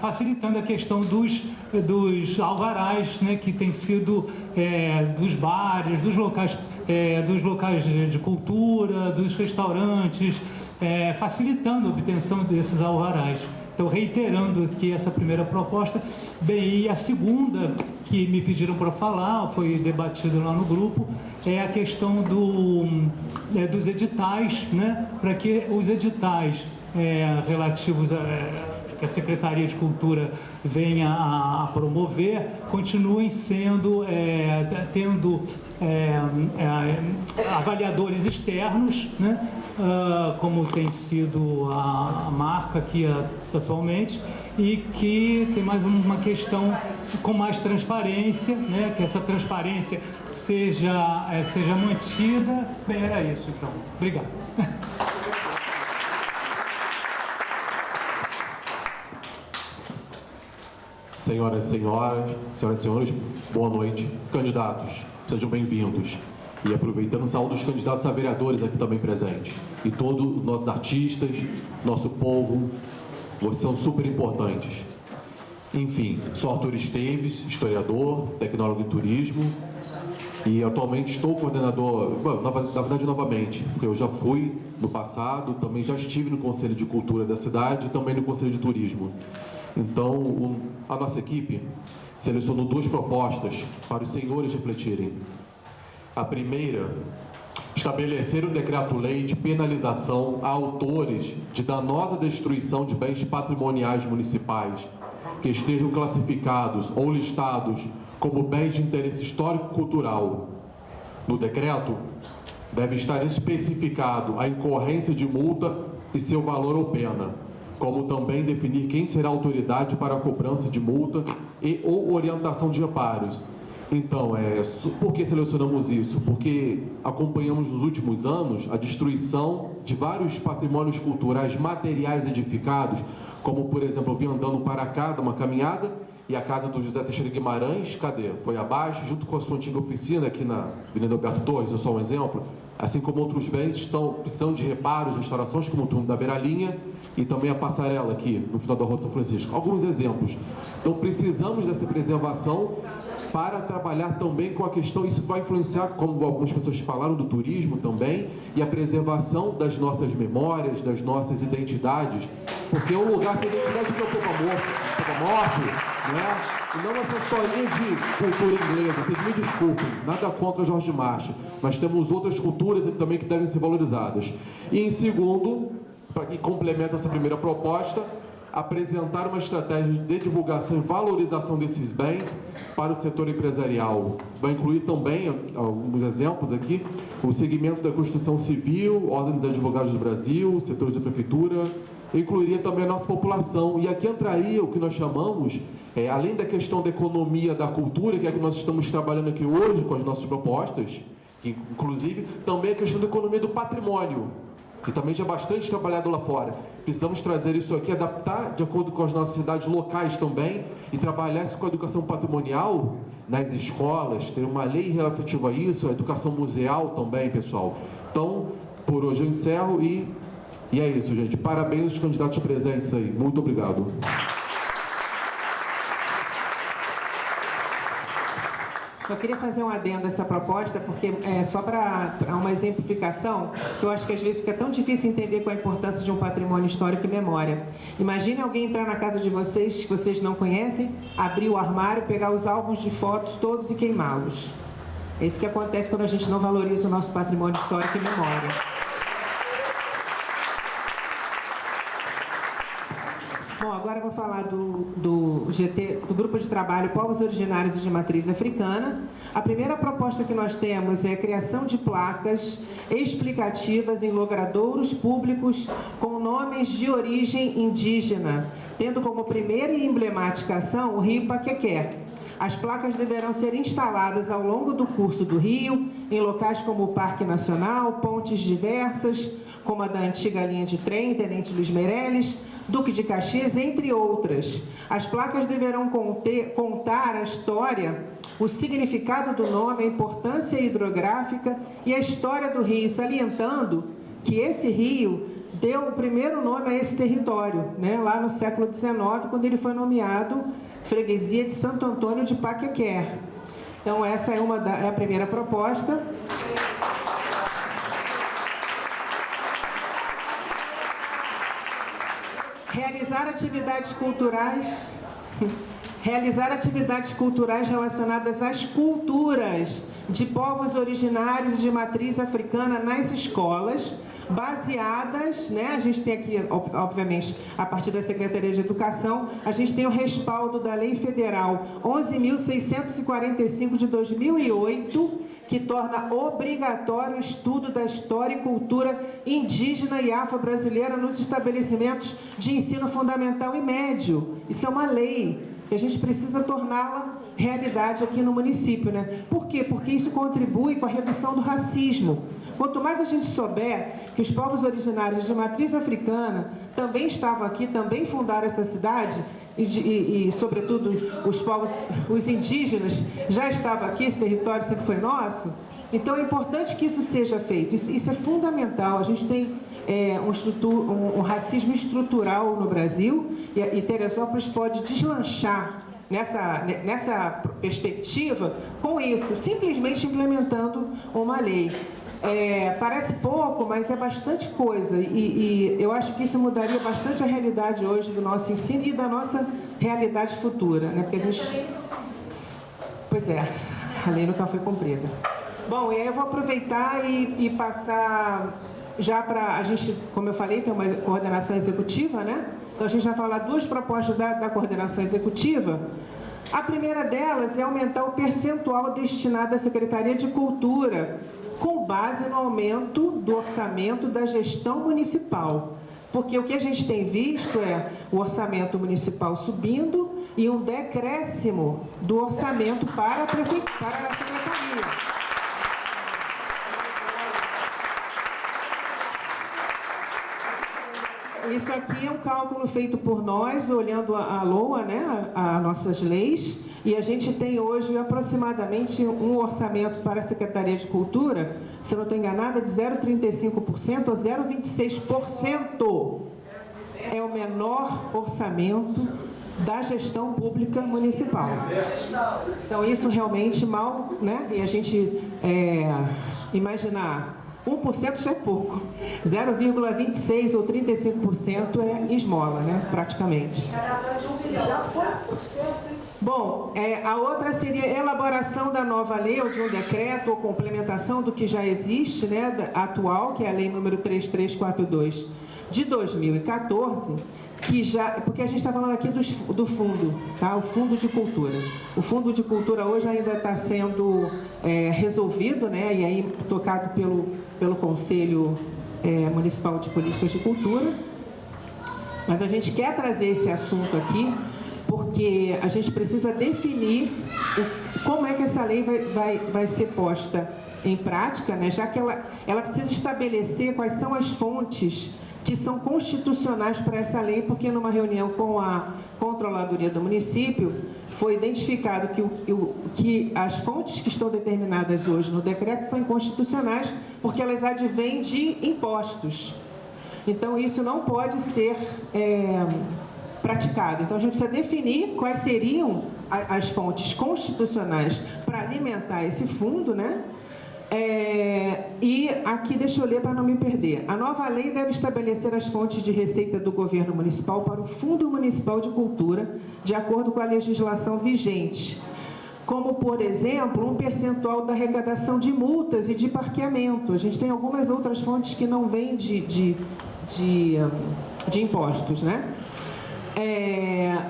facilitando a questão dos alvarás, né, que tem sido dos bares, dos locais de cultura, dos restaurantes, facilitando a obtenção desses alvarás. Então, reiterando aqui essa primeira proposta. Bem, e a segunda que me pediram para falar, foi debatida lá no grupo, é a questão dos editais, né, para que os editais relativos que a Secretaria de Cultura venha a promover, continuem sendo, tendo avaliadores externos, né, como tem sido a marca aqui atualmente, e que tem mais uma questão com mais transparência, né, que essa transparência seja mantida. Bem, era isso então. Obrigado.
Senhoras e senhores, boa noite. Candidatos, sejam bem-vindos. E aproveitando, saúdo os candidatos a vereadores aqui também presentes. E todos os nossos artistas, nosso povo, vocês são super importantes. Enfim, sou Arthur Esteves, historiador, tecnólogo em turismo. E atualmente estou coordenador, na verdade novamente, porque eu já fui no passado, também já estive no Conselho de Cultura da cidade e também no Conselho de Turismo. Então, a nossa equipe selecionou 2 propostas para os senhores refletirem. A primeira, estabelecer um decreto-lei de penalização a autores de danosa destruição de bens patrimoniais municipais que estejam classificados ou listados como bens de interesse histórico-cultural. No decreto, deve estar especificado a incorrência de multa e seu valor ou pena, como também definir quem será a autoridade para a cobrança de multa e ou orientação de amparos. Então, por que selecionamos isso? Porque acompanhamos nos últimos anos a destruição de vários patrimônios culturais materiais edificados, como, por exemplo, eu vim andando para cá, de uma caminhada, e a casa do José Teixeira Guimarães, cadê? Foi abaixo, junto com a sua antiga oficina aqui na Avenida Alberto Torres, é só um exemplo, assim como outros bens estão precisando de reparos, restaurações, como o túnel da Beira-Linha e também a passarela aqui, no final da Rua São Francisco. Alguns exemplos. Então, precisamos dessa preservação para trabalhar também com a questão, isso vai influenciar, como algumas pessoas falaram, do turismo também, e a preservação das nossas memórias, das nossas identidades, porque é um lugar sem identidade que é o povo morto, né? E não essa historinha de cultura inglesa, vocês me desculpem, nada contra Jorge Martin, mas temos outras culturas também que devem ser valorizadas. E em segundo, que complementa essa primeira proposta, apresentar uma estratégia de divulgação e valorização desses bens para o setor empresarial. Vai incluir também, alguns exemplos aqui, o segmento da construção civil, Ordem dos Advogados do Brasil, o setor da prefeitura, incluiria também a nossa população. E aqui entraria o que nós chamamos, além da questão da economia, da cultura, que é que nós estamos trabalhando aqui hoje com as nossas propostas, que, inclusive, também a questão da economia do patrimônio, que também já é bastante trabalhado lá fora. Precisamos trazer isso aqui, adaptar de acordo com as nossas cidades locais também e trabalhar isso com a educação patrimonial nas escolas, ter uma lei relativa a isso, a educação museal também, pessoal. Então, por hoje eu encerro e é isso, gente. Parabéns aos candidatos presentes aí. Muito obrigado.
Só queria fazer um adendo a essa proposta, porque só para uma exemplificação, que eu acho que às vezes fica tão difícil entender qual a importância de um patrimônio histórico e memória. Imagine alguém entrar na casa de vocês, que vocês não conhecem, abrir o armário, pegar os álbuns de fotos todos e queimá-los. É isso que acontece quando a gente não valoriza o nosso patrimônio histórico e memória. Bom, agora eu vou falar do GT, do Grupo de Trabalho Povos Originários e de Matriz Africana. A primeira proposta que nós temos é a criação de placas explicativas em logradouros públicos com nomes de origem indígena, tendo como primeira e emblemática ação o Rio Paquequé. As placas deverão ser instaladas ao longo do curso do rio, em locais como o Parque Nacional, pontes diversas, como a da antiga linha de trem, Tenente Luiz Meireles, Duque de Caxias, entre outras. As placas deverão contar a história, o significado do nome, a importância hidrográfica e a história do rio, salientando que esse rio deu o primeiro nome a esse território, né, lá no século XIX, quando ele foi nomeado Freguesia de Santo Antônio de Paquequé. Então, essa é a primeira proposta. Realizar atividades culturais relacionadas às culturas de povos originários de matriz africana nas escolas, baseadas, né, a gente tem aqui, obviamente, a partir da Secretaria de Educação, a gente tem o respaldo da Lei Federal 11.645 de 2008, que torna obrigatório o estudo da história e cultura indígena e afro-brasileira nos estabelecimentos de ensino fundamental e médio. Isso é uma lei e a gente precisa torná-la realidade aqui no município, né? Por quê? Porque isso contribui com a redução do racismo. Quanto mais a gente souber que os povos originários de matriz africana também estavam aqui, também fundaram essa cidade, e sobretudo, os indígenas já estavam aqui, esse território sempre foi nosso, então é importante que isso seja feito. Isso é fundamental. A gente tem um racismo estrutural no Brasil e Teresópolis pode deslanchar nessa perspectiva com isso, simplesmente implementando uma lei. Parece pouco, mas é bastante coisa e eu acho que isso mudaria bastante a realidade hoje do nosso ensino e da nossa realidade futura, né? Porque a gente... Pois é, a lei nunca foi cumprida. Bom, e aí eu vou aproveitar e passar já para... A gente, como eu falei, tem uma coordenação executiva, né? Então a gente vai falar duas propostas da coordenação executiva. A primeira delas é aumentar o percentual destinado à Secretaria de Cultura, com base no aumento do orçamento da gestão municipal. Porque o que a gente tem visto é o orçamento municipal subindo e um decréscimo do orçamento para a secretaria. Isso aqui é um cálculo feito por nós, olhando a LOA, né, as nossas leis, E a gente tem hoje aproximadamente um orçamento para a Secretaria de Cultura, se eu não estou enganada, de 0,35% ou 0,26%. É o menor orçamento da gestão pública municipal. Então, isso realmente mal, né? E a gente imaginar 1% já é pouco. 0,26% ou 35% é esmola, né? Praticamente. Bom, a outra seria a elaboração da nova lei, ou de um decreto, ou complementação do que já existe, né, atual, que é a lei número 3342 de 2014, que já, porque a gente está falando aqui do fundo, tá? O Fundo de Cultura. O Fundo de Cultura hoje ainda está sendo resolvido, né, e aí tocado pelo Conselho Municipal de Políticas de Cultura, mas a gente quer trazer esse assunto aqui, porque a gente precisa definir como é que essa lei vai ser posta em prática, né? Já que ela precisa estabelecer quais são as fontes que são constitucionais para essa lei, porque numa reunião com a Controladoria do município foi identificado que as fontes que estão determinadas hoje no decreto são inconstitucionais, porque elas advêm de impostos. Então, isso não pode ser praticado. Então, a gente precisa definir quais seriam as fontes constitucionais para alimentar esse fundo, né? E aqui, deixa eu ler para não me perder. A nova lei deve estabelecer as fontes de receita do governo municipal para o Fundo Municipal de Cultura, de acordo com a legislação vigente, como, por exemplo, um percentual da arrecadação de multas e de parqueamento. A gente tem algumas outras fontes que não vêm de impostos, né?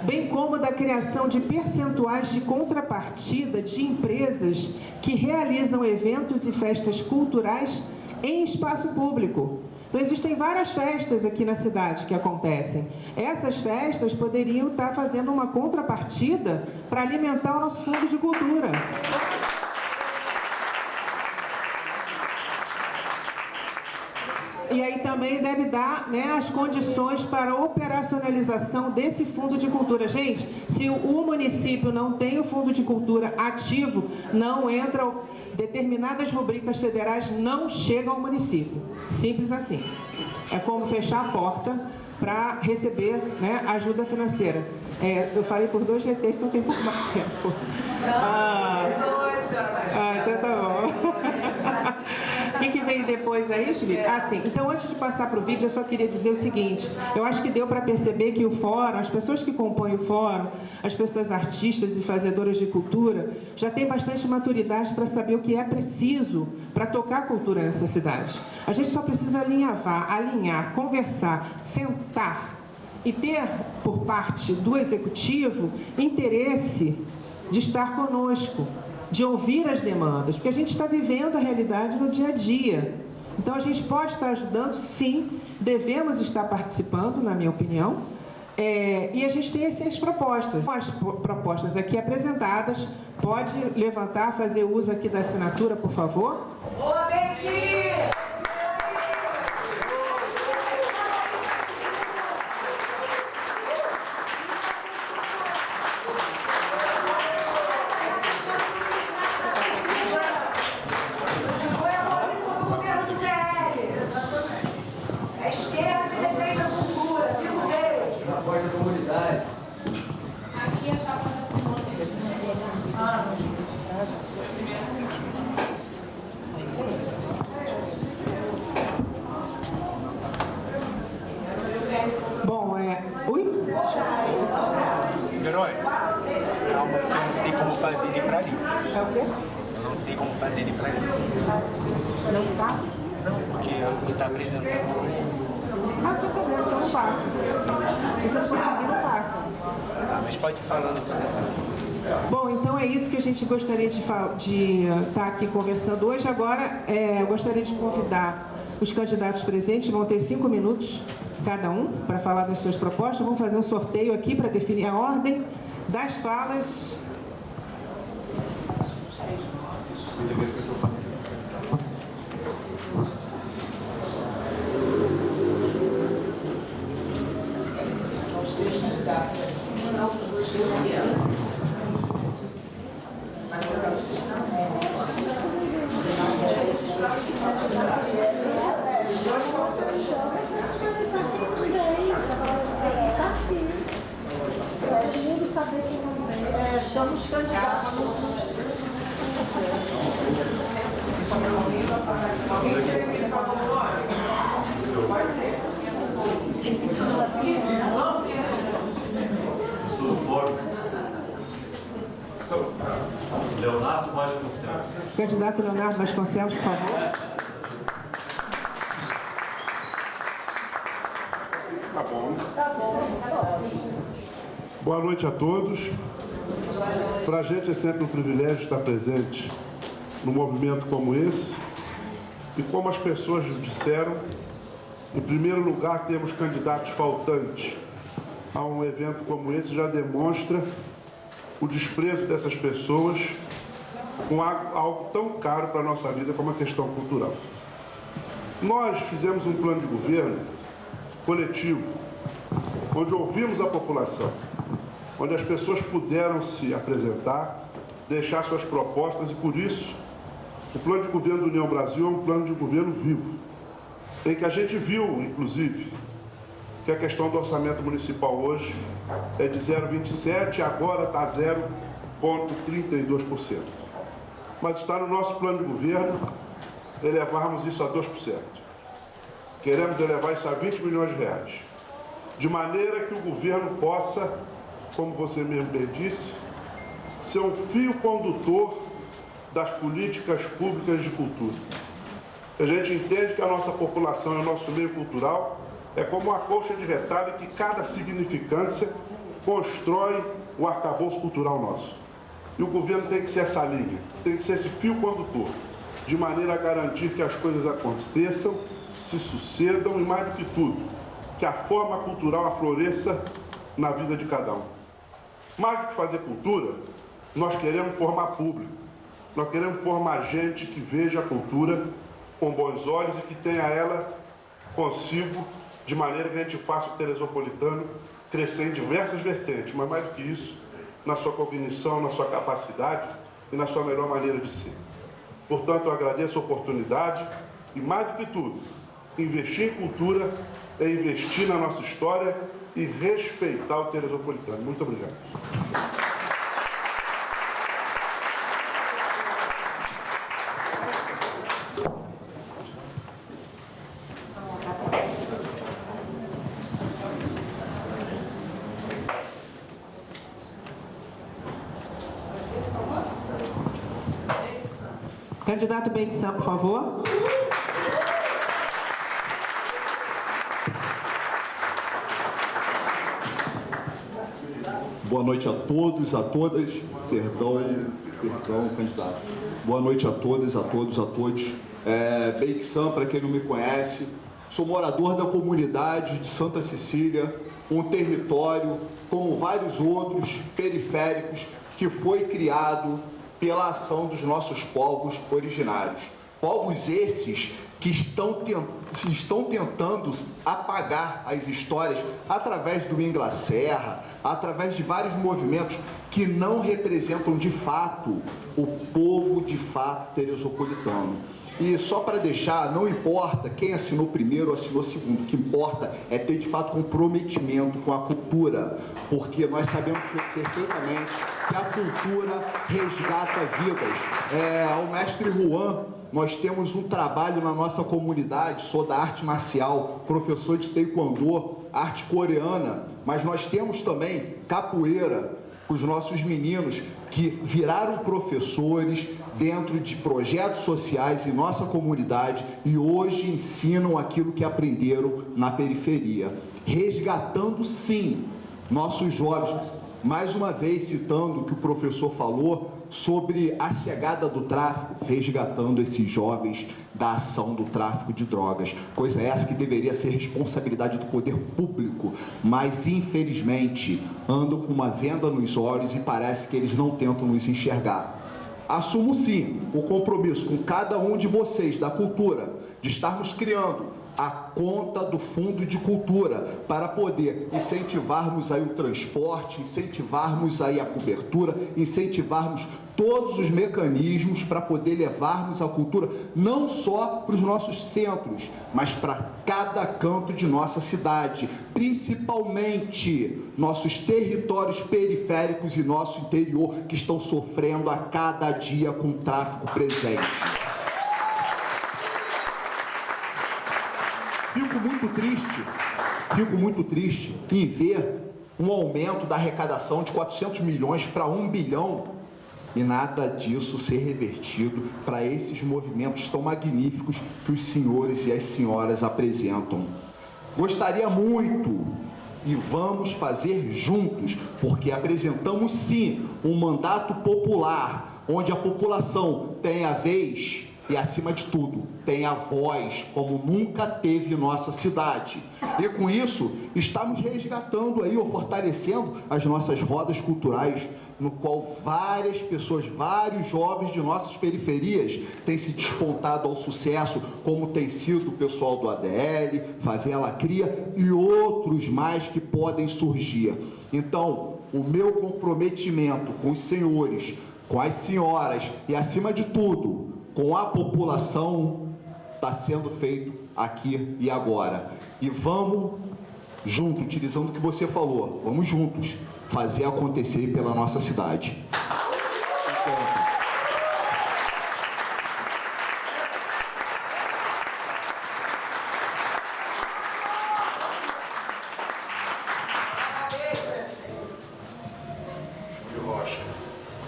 Bem como da criação de percentuais de contrapartida de empresas que realizam eventos e festas culturais em espaço público. Então, existem várias festas aqui na cidade que acontecem. Essas festas poderiam estar fazendo uma contrapartida para alimentar o nosso fundo de cultura. E aí também deve dar, né, as condições para a operacionalização desse fundo de cultura. Gente, se o município não tem o fundo de cultura ativo, não entra, determinadas rubricas federais não chegam ao município. Simples assim. É como fechar a porta para receber, né, ajuda financeira. Eu falei por 2 GTs, então tem pouco mais tempo. Então tá bom. O que veio depois aí, Felipe? Sim. Então, antes de passar para o vídeo, eu só queria dizer o seguinte. Eu acho que deu para perceber que o fórum, as pessoas que compõem o fórum, as pessoas artistas e fazedoras de cultura, já têm bastante maturidade para saber o que é preciso para tocar a cultura nessa cidade. A gente só precisa alinhar, conversar, sentar e ter, por parte do Executivo, interesse de estar conosco, de ouvir as demandas, porque a gente está vivendo a realidade no dia a dia. Então, a gente pode estar ajudando, sim, devemos estar participando, na minha opinião, e a gente tem essas propostas. As propostas aqui apresentadas, pode levantar, fazer uso aqui da assinatura, por favor.
Boa, Becky!
Bom, ui?
Verônica, calma, que eu não sei como fazer ele pra ali.
É o quê?
Eu não sei como fazer ele pra ali.
Não sabe?
Não, porque o que tá apresentando.
Não tem problema, então não passa. Se você não conseguir, não passa.
Tá, mas pode ir falando.
Bom, então é isso que a gente gostaria de estar aqui conversando hoje. Agora, eu gostaria de convidar os candidatos presentes, vão ter 5 minutos cada um para falar das suas propostas. Vamos fazer um sorteio aqui para definir a ordem das falas.
os candidatos.
Sou do Fórum. Leonardo Vasconcelos.
Candidato Leonardo Vasconcelos, por favor.
Tá bom. Boa noite a todos. Para a gente é sempre um privilégio estar presente num movimento como esse. E como as pessoas disseram, em primeiro lugar, temos candidatos faltantes a um evento como esse, já demonstra o desprezo dessas pessoas com algo tão caro para a nossa vida como a questão cultural. Nós fizemos um plano de governo coletivo, onde ouvimos a população, onde as pessoas puderam se apresentar, deixar suas propostas e, por isso, o plano de governo do União Brasil é um plano de governo vivo, em que a gente viu, inclusive, que a questão do orçamento municipal hoje é de 0,27% e agora está 0,32%. Mas está no nosso plano de governo elevarmos isso a 2%. Queremos elevar isso a 20 milhões de reais, de maneira que o governo possa, como você mesmo bem disse, ser um fio condutor das políticas públicas de cultura. A gente entende que a nossa população e o nosso meio cultural é como uma colcha de retalho que cada significância constrói o arcabouço cultural nosso. E o governo tem que ser essa linha, tem que ser esse fio condutor, de maneira a garantir que as coisas aconteçam, se sucedam e, mais do que tudo, que a forma cultural afloresça na vida de cada um. Mais do que fazer cultura, nós queremos formar público, nós queremos formar gente que veja a cultura com bons olhos e que tenha ela consigo, de maneira que a gente faça o Teresopolitano crescer em diversas vertentes, mas mais do que isso, na sua cognição, na sua capacidade e na sua melhor maneira de ser. Portanto, eu agradeço a oportunidade e, mais do que tudo, investir em cultura é investir na nossa história e respeitar o Teresopolitano. Muito obrigado.
Candidato Beixam, por favor.
Boa noite a todos, a todas. Perdão, candidato. Boa noite a todas, a todos, a todos. Beixam, para quem não me conhece, sou morador da comunidade de Santa Cecília, um território, como vários outros periféricos, que foi criado pela ação dos nossos povos originários. Povos esses que estão tentando apagar as histórias através do Inglacerra, através de vários movimentos que não representam de fato o povo de fato teresopolitano. E só para deixar, não importa quem assinou primeiro ou assinou segundo, o que importa é ter de fato comprometimento com a cultura, porque nós sabemos perfeitamente que a cultura resgata vidas. Ao mestre Juan, nós temos um trabalho na nossa comunidade, sou da arte marcial, professor de taekwondo, arte coreana, mas nós temos também capoeira, os nossos meninos que viraram professores dentro de projetos sociais em nossa comunidade e hoje ensinam aquilo que aprenderam na periferia, resgatando sim nossos jovens, mais uma vez citando o que o professor falou sobre a chegada do tráfico, resgatando esses jovens da ação do tráfico de drogas, coisa essa que deveria ser responsabilidade do poder público, mas infelizmente andam com uma venda nos olhos e parece que eles não tentam nos enxergar. Assumo sim o compromisso com cada um de vocês da cultura, de estarmos criando a conta do Fundo de Cultura, para poder incentivarmos aí o transporte, incentivarmos aí a cobertura, incentivarmos todos os mecanismos para poder levarmos a cultura não só para os nossos centros, mas para cada canto de nossa cidade, principalmente nossos territórios periféricos e nosso interior, que estão sofrendo a cada dia com o tráfico presente. Fico muito triste em ver um aumento da arrecadação de 400 milhões para 1 bilhão e nada disso ser revertido para esses movimentos tão magníficos que os senhores e as senhoras apresentam. Gostaria muito, e vamos fazer juntos, porque apresentamos sim um mandato popular, onde a população tem a vez e, acima de tudo, tem a voz como nunca teve em nossa cidade. E com isso, estamos resgatando aí, ou fortalecendo as nossas rodas culturais, no qual várias pessoas, vários jovens de nossas periferias têm se despontado ao sucesso, como tem sido o pessoal do ADL, Favela Cria e outros mais que podem surgir. Então, o meu comprometimento com os senhores, com as senhoras e, acima de tudo, com a população, está sendo feito aqui e agora. E vamos juntos, utilizando o que você falou, vamos juntos fazer acontecer pela nossa cidade.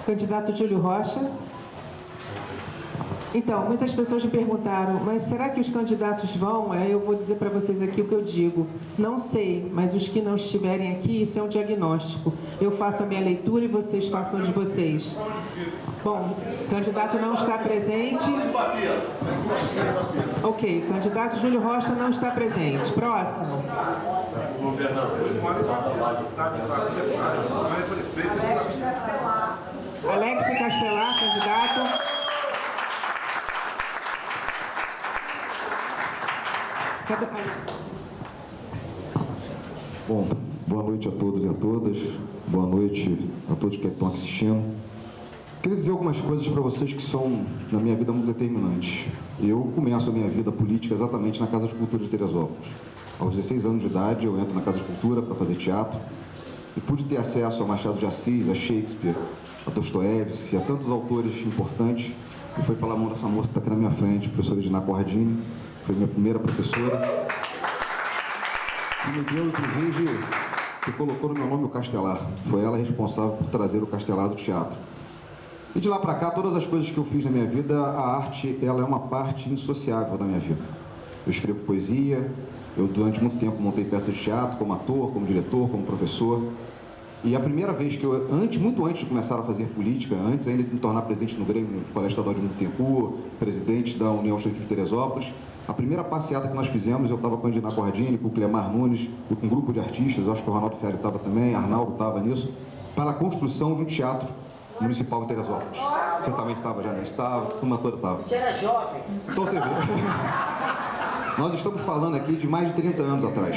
Candidato Júlio Rocha. Então, muitas pessoas me perguntaram, mas será que os candidatos vão? Eu vou dizer para vocês aqui o que eu digo. Não sei, mas os que não estiverem aqui, isso é um diagnóstico. Eu faço a minha leitura e vocês façam a de vocês. Bom, o candidato não está presente. Ok, o candidato Júlio Rocha não está presente. Próximo. Alex Castelar, candidato.
Bom, boa noite a todos e a todas, boa noite a todos que estão assistindo. Queria dizer algumas coisas para vocês que são, na minha vida, muito determinantes. Eu começo a minha vida política exatamente na Casa de Cultura de Teresópolis. Aos 16 anos de idade, eu entro na Casa de Cultura para fazer teatro e pude ter acesso a Machado de Assis, a Shakespeare, a Dostoiévski e a tantos autores importantes, e foi pela mão dessa moça que está aqui na minha frente, a professora Edina Cordini. Foi minha primeira professora, que me deu, inclusive, que colocou no meu nome o Castelar. Foi ela responsável por trazer o Castelar do teatro. E de lá para cá, todas as coisas que eu fiz na minha vida, a arte, ela é uma parte indissociável da minha vida. Eu escrevo poesia, eu durante muito tempo montei peças de teatro, como ator, como diretor, como professor. E a primeira vez que eu, muito antes de começar a fazer política, antes ainda de me tornar presidente no Grêmio, no Colégio Estadual de Mutirapuru, presidente da União Estudantil de Teresópolis, a primeira passeata que nós fizemos, eu estava com a Edina Cordini, com o Clemar Nunes e com um grupo de artistas, acho que o Ronaldo Ferri estava também, Arnaldo estava nisso, para a construção de um teatro municipal em Teresópolis. Você também estava, já não estava, a turma toda estava.
Você era jovem.
Então você vê. Nós estamos falando aqui de mais de 30 anos atrás.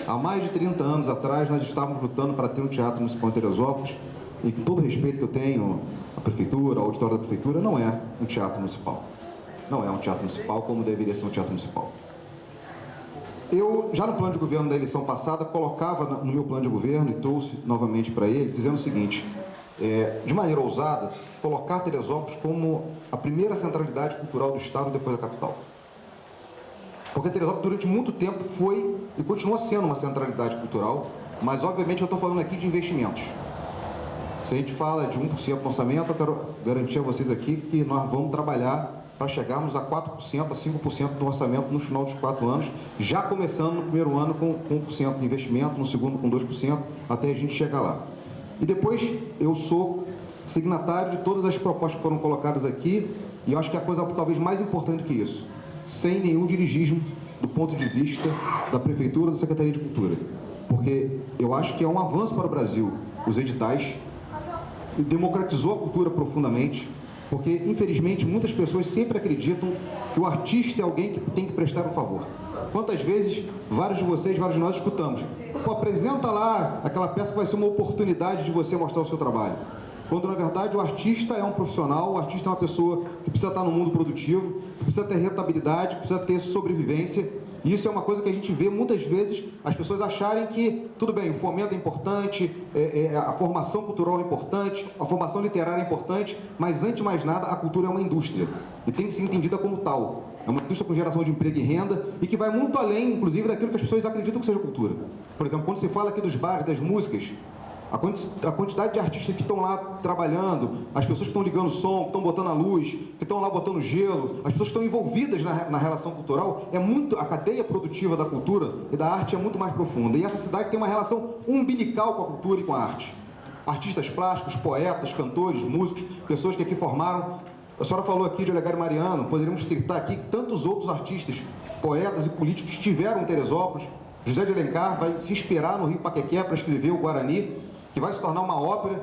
Há mais de 30 anos atrás, nós estávamos lutando para ter um teatro municipal em Teresópolis, e com todo o respeito que eu tenho à prefeitura, ao auditório da prefeitura, não é um teatro municipal. Não é um teatro municipal como deveria ser um teatro municipal. Eu, já no plano de governo da eleição passada, colocava no meu plano de governo, e trouxe novamente para ele, dizendo o seguinte, de maneira ousada, colocar Teresópolis como a primeira centralidade cultural do Estado depois da capital. Porque Teresópolis, durante muito tempo, foi e continua sendo uma centralidade cultural, mas, obviamente, eu estou falando aqui de investimentos. Se a gente fala de 1% do orçamento, eu quero garantir a vocês aqui que nós vamos trabalhar para chegarmos a 4%, a 5% do orçamento no final dos 4 anos, já começando no primeiro ano com 1% de investimento, no segundo com 2%, até a gente chegar lá. E depois eu sou signatário de todas as propostas que foram colocadas aqui, e eu acho que a coisa talvez mais importante que isso, sem nenhum dirigismo do ponto de vista da Prefeitura, da Secretaria de Cultura. Porque eu acho que é um avanço para o Brasil, os editais, democratizou a cultura profundamente, Porque, infelizmente, muitas pessoas sempre acreditam que o artista é alguém que tem que prestar um favor. Quantas vezes vários de vocês, vários de nós escutamos: pô, apresenta lá aquela peça que vai ser uma oportunidade de você mostrar o seu trabalho. Quando, na verdade, o artista é um profissional, o artista é uma pessoa que precisa estar no mundo produtivo, que precisa ter rentabilidade, que precisa ter sobrevivência. E isso é uma coisa que a gente vê muitas vezes as pessoas acharem que, tudo bem, o fomento é importante, a formação cultural é importante, a formação literária é importante, mas, antes de mais nada, a cultura é uma indústria e tem que ser entendida como tal. É uma indústria com geração de emprego e renda e que vai muito além, inclusive, daquilo que as pessoas acreditam que seja cultura. Por exemplo, quando se fala aqui dos bares, das músicas, a quantidade de artistas que estão lá trabalhando, as pessoas que estão ligando o som, que estão botando a luz, que estão lá botando gelo, as pessoas que estão envolvidas na relação cultural, a cadeia produtiva da cultura e da arte é muito mais profunda. E essa cidade tem uma relação umbilical com a cultura e com a arte. Artistas plásticos, poetas, cantores, músicos, pessoas que aqui formaram. A senhora falou aqui de Olegário Mariano, poderíamos citar aqui tantos outros artistas, poetas e políticos que estiveram em Teresópolis. José de Alencar vai se inspirar no Rio Paquequé para escrever o Guarani, que vai se tornar uma ópera.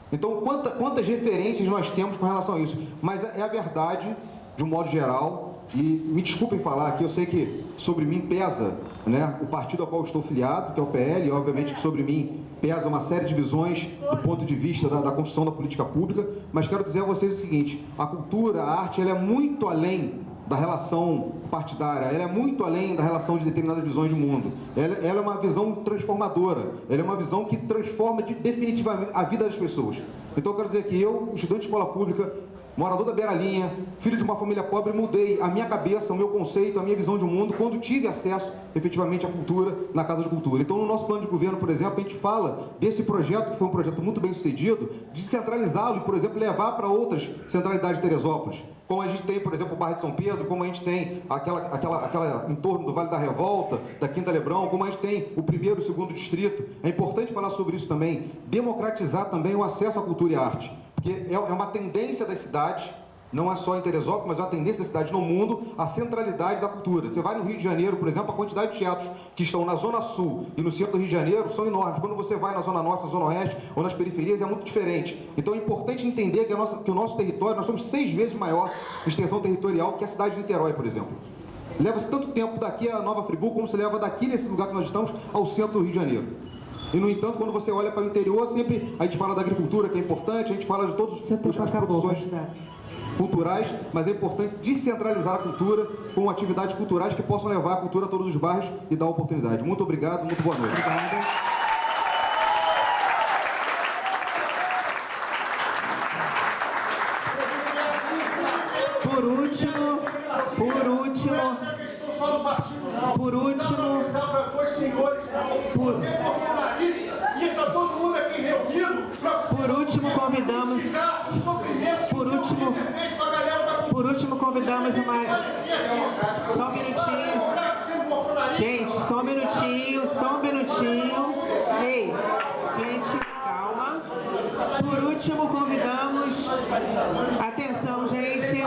Então, quantas referências nós temos com relação a isso? Mas é a verdade, de um modo geral, e me desculpem falar aqui, eu sei que sobre mim pesa, né, o partido ao qual eu estou filiado, que é o PL, e obviamente que sobre mim pesa uma série de visões do ponto de vista da construção da política pública, mas quero dizer a vocês o seguinte: a cultura, a arte, ela é muito além da relação partidária, ela é muito além da relação de determinadas visões de mundo. Ela é uma visão transformadora, ela é uma visão que transforma definitivamente a vida das pessoas. Então eu quero dizer que eu, estudante de escola pública, morador da Beira-Linha, filho de uma família pobre, mudei a minha cabeça, o meu conceito, a minha visão de mundo, quando tive acesso, efetivamente, à cultura, na Casa de Cultura. Então, no nosso plano de governo, por exemplo, a gente fala desse projeto, que foi um projeto muito bem sucedido, de centralizá-lo e, por exemplo, levar para outras centralidades de Teresópolis. Como a gente tem, por exemplo, o bairro de São Pedro, como a gente tem aquela em torno do Vale da Revolta, da Quinta Lebrão, como a gente tem o primeiro e o segundo distrito. É importante falar sobre isso também, democratizar também o acesso à cultura e à arte. Porque é uma tendência das cidades, não é só em Teresópolis, mas é uma tendência das cidades no mundo, a centralidade da cultura. Você vai no Rio de Janeiro, por exemplo, a quantidade de teatros que estão na Zona Sul e no centro do Rio de Janeiro são enormes. Quando você vai na Zona Norte, na Zona Oeste ou nas periferias, é muito diferente. Então é importante entender que o nosso território, nós somos 6 vezes maior em extensão territorial que a cidade de Niterói, por exemplo. Leva-se tanto tempo daqui a Nova Friburgo como se leva daqui, nesse lugar que nós estamos, ao centro do Rio de Janeiro. E, no entanto, quando você olha para o interior, sempre a gente fala da agricultura, que é importante, a gente fala de todas as produções culturais, mas é importante descentralizar a cultura com atividades culturais que possam levar a cultura a todos os bairros e dar oportunidade. Muito obrigado, muito boa noite.
Obrigada. Por último, convidamos uma... Só um minutinho. Gente, só um minutinho. Ei, gente, calma. Por último, convidamos... Atenção, gente.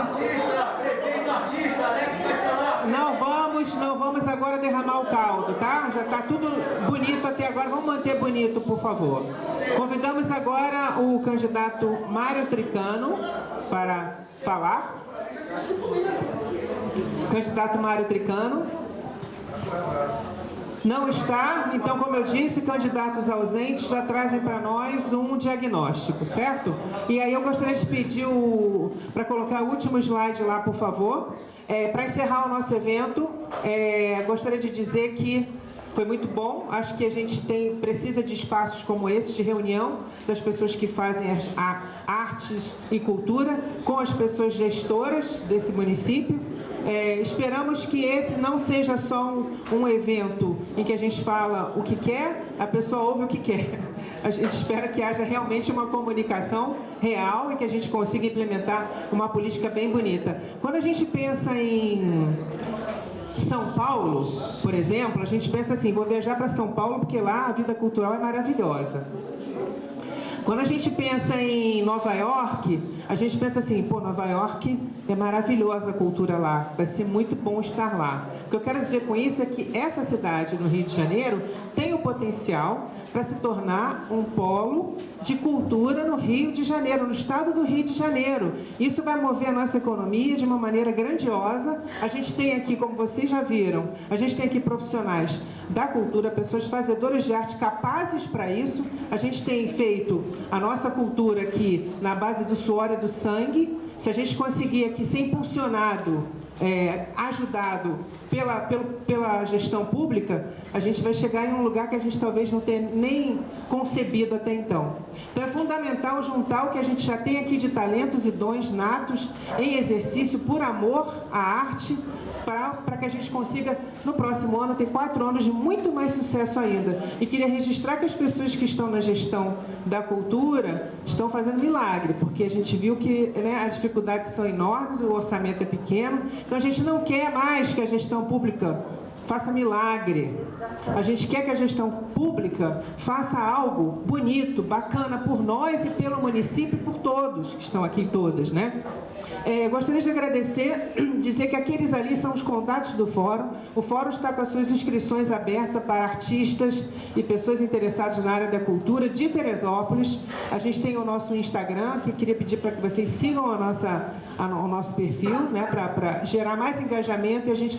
Não vamos agora derramar o caldo, tá? Já tá tudo bonito até agora. Vamos manter bonito, por favor. Convidamos agora o candidato Mário Tricano para falar. Candidato Mário Tricano. Não está, então, como eu disse, candidatos ausentes já trazem para nós um diagnóstico, certo? E aí eu gostaria de pedir para colocar o último slide lá, por favor. Para encerrar o nosso evento, gostaria de dizer que foi muito bom. Acho que a gente precisa de espaços como esse, de reunião das pessoas que fazem as artes e cultura com as pessoas gestoras desse município. Esperamos que esse não seja só um evento em que a gente fala o que quer, a pessoa ouve o que quer. A gente espera que haja realmente uma comunicação real e que a gente consiga implementar uma política bem bonita. Quando a gente pensa em São Paulo, por exemplo, a gente pensa assim, vou viajar para São Paulo porque lá a vida cultural é maravilhosa. Quando a gente pensa em Nova York, a gente pensa assim, pô, Nova York é maravilhosa a cultura lá, vai ser muito bom estar lá. O que eu quero dizer com isso é que essa cidade, no Rio de Janeiro, tem o potencial para se tornar um polo de cultura no Rio de Janeiro, no estado do Rio de Janeiro. Isso vai mover a nossa economia de uma maneira grandiosa. A gente tem aqui, como vocês já viram, a gente tem aqui profissionais da cultura, pessoas fazedoras de arte capazes para isso. A gente tem feito a nossa cultura aqui na base do suor e do sangue. Se a gente conseguir aqui ser impulsionado, ajudado pela gestão pública, a gente vai chegar em um lugar que a gente talvez não tenha nem concebido até então. Então é fundamental juntar o que a gente já tem aqui de talentos e dons natos em exercício por amor à arte, para que a gente consiga, no próximo ano, ter 4 anos de muito mais sucesso ainda. E queria registrar que as pessoas que estão na gestão da cultura estão fazendo milagre, porque a gente viu que, né, as dificuldades são enormes, o orçamento é pequeno, então a gente não quer mais que a gestão pública faça milagre. A gente quer que a gestão pública faça algo bonito, bacana por nós e pelo município e por todos que estão aqui, todas, né? Gostaria de agradecer, dizer que aqueles ali são os contatos do Fórum. O Fórum está com as suas inscrições abertas para artistas e pessoas interessadas na área da cultura de Teresópolis. A gente tem o nosso Instagram, que queria pedir para que vocês sigam o nosso perfil, né, para gerar mais engajamento e a gente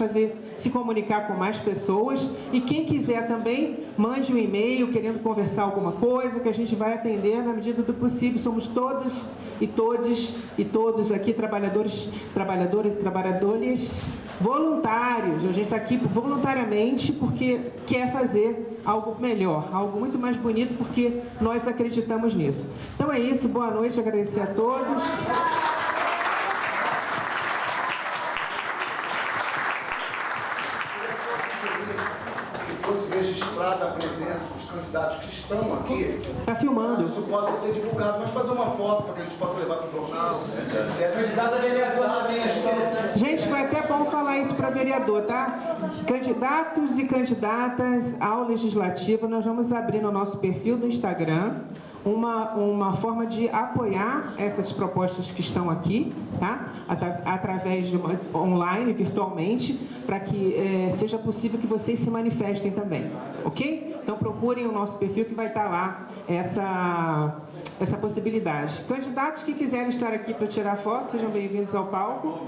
se comunicar com mais pessoas. E quem quiser também, mande um e-mail querendo conversar alguma coisa, que a gente vai atender na medida do possível. Somos todas e todos aqui trabalhadores e trabalhadoras voluntários. A gente está aqui voluntariamente porque quer fazer algo melhor, algo muito mais bonito, porque nós acreditamos nisso. Então é isso, boa noite, agradecer a todos.
Registrada a presença dos candidatos que estão aqui.
Está filmando.
Isso possa ser divulgado, mas fazer uma foto para que a gente possa levar para o jornal. Candidata a vereadora também está.
Gente, foi até bom falar isso para vereador, tá? Candidatos e candidatas ao Legislativo, nós vamos abrir no nosso perfil do Instagram uma forma de apoiar essas propostas que estão aqui, tá? Através de online, virtualmente, para que seja possível que vocês se manifestem também, ok? Então procurem o nosso perfil que vai estar lá essa possibilidade. Candidatos que quiserem estar aqui para tirar foto, sejam bem-vindos ao palco.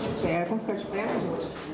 De pé, vamos ficar de pé, né, gente?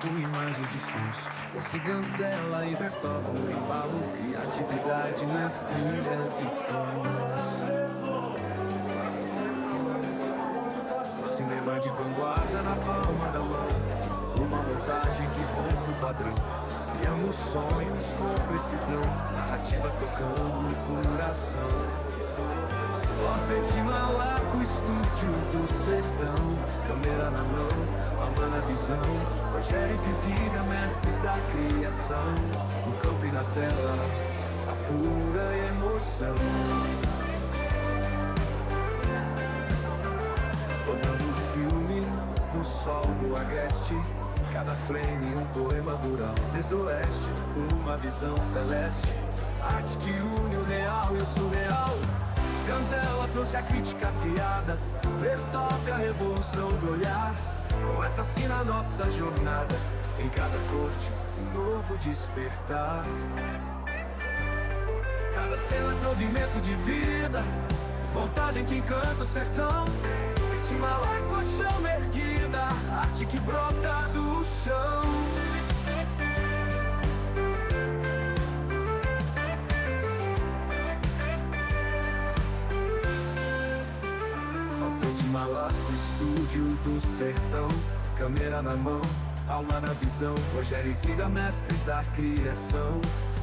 Com imagens e sons, doce Gansela e Vertov no embalo, criatividade nas trilhas e tons. O cinema de vanguarda na palma da mão, uma montagem que rompe o padrão. Criamos sonhos com precisão, narrativa tocando no coração. Orbit Malaco, estúdio do sertão, câmera na mão, alma na visão, Rogério Tizida, mestres da criação, no campo e na tela, a pura emoção. Rodando o filme no sol do agreste, cada frame um poema rural, desde o oeste, uma visão celeste, arte que une o real e o surreal. Gansela trouxe a crítica afiada, Vertov a revolução do olhar. Com essa assina a nossa jornada, em cada corte um novo despertar. Cada cena é provimento de vida, montagem que encanta o sertão. Timbalá com a chama erguida, arte que brota do chão. Timbalá no estúdio do sertão, câmera na mão, alma na visão. Rogério e Ziga, mestres da criação,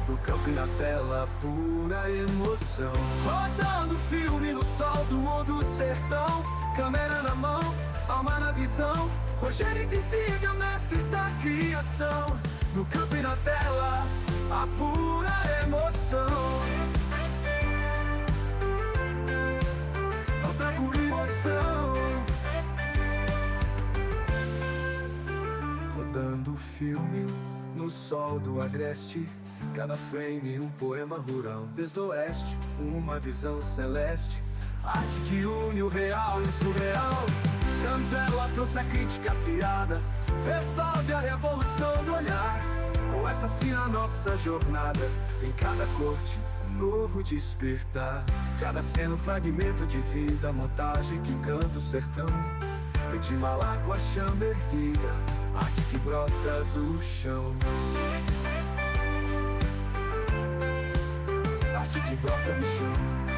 no campo e na tela, pura emoção. Rodando filme no sol do mundo sertão, câmera na mão, alma na visão. Rogério e Ziga, mestres da criação, no campo e na tela, a pura emoção. Outra pura emoção. Rodando filme no sol do agreste, cada frame um poema rural. Desde o oeste, uma visão celeste, arte que une o real e o surreal. Cancela trouxe a crítica afiada, Vertove a revolução do olhar. Com essa sim a nossa jornada, em cada corte um novo despertar. Cada cena um fragmento de vida, montagem que encanta o sertão. Timbalá com a chama erguida, arte que brota do chão. Arte que brota do chão.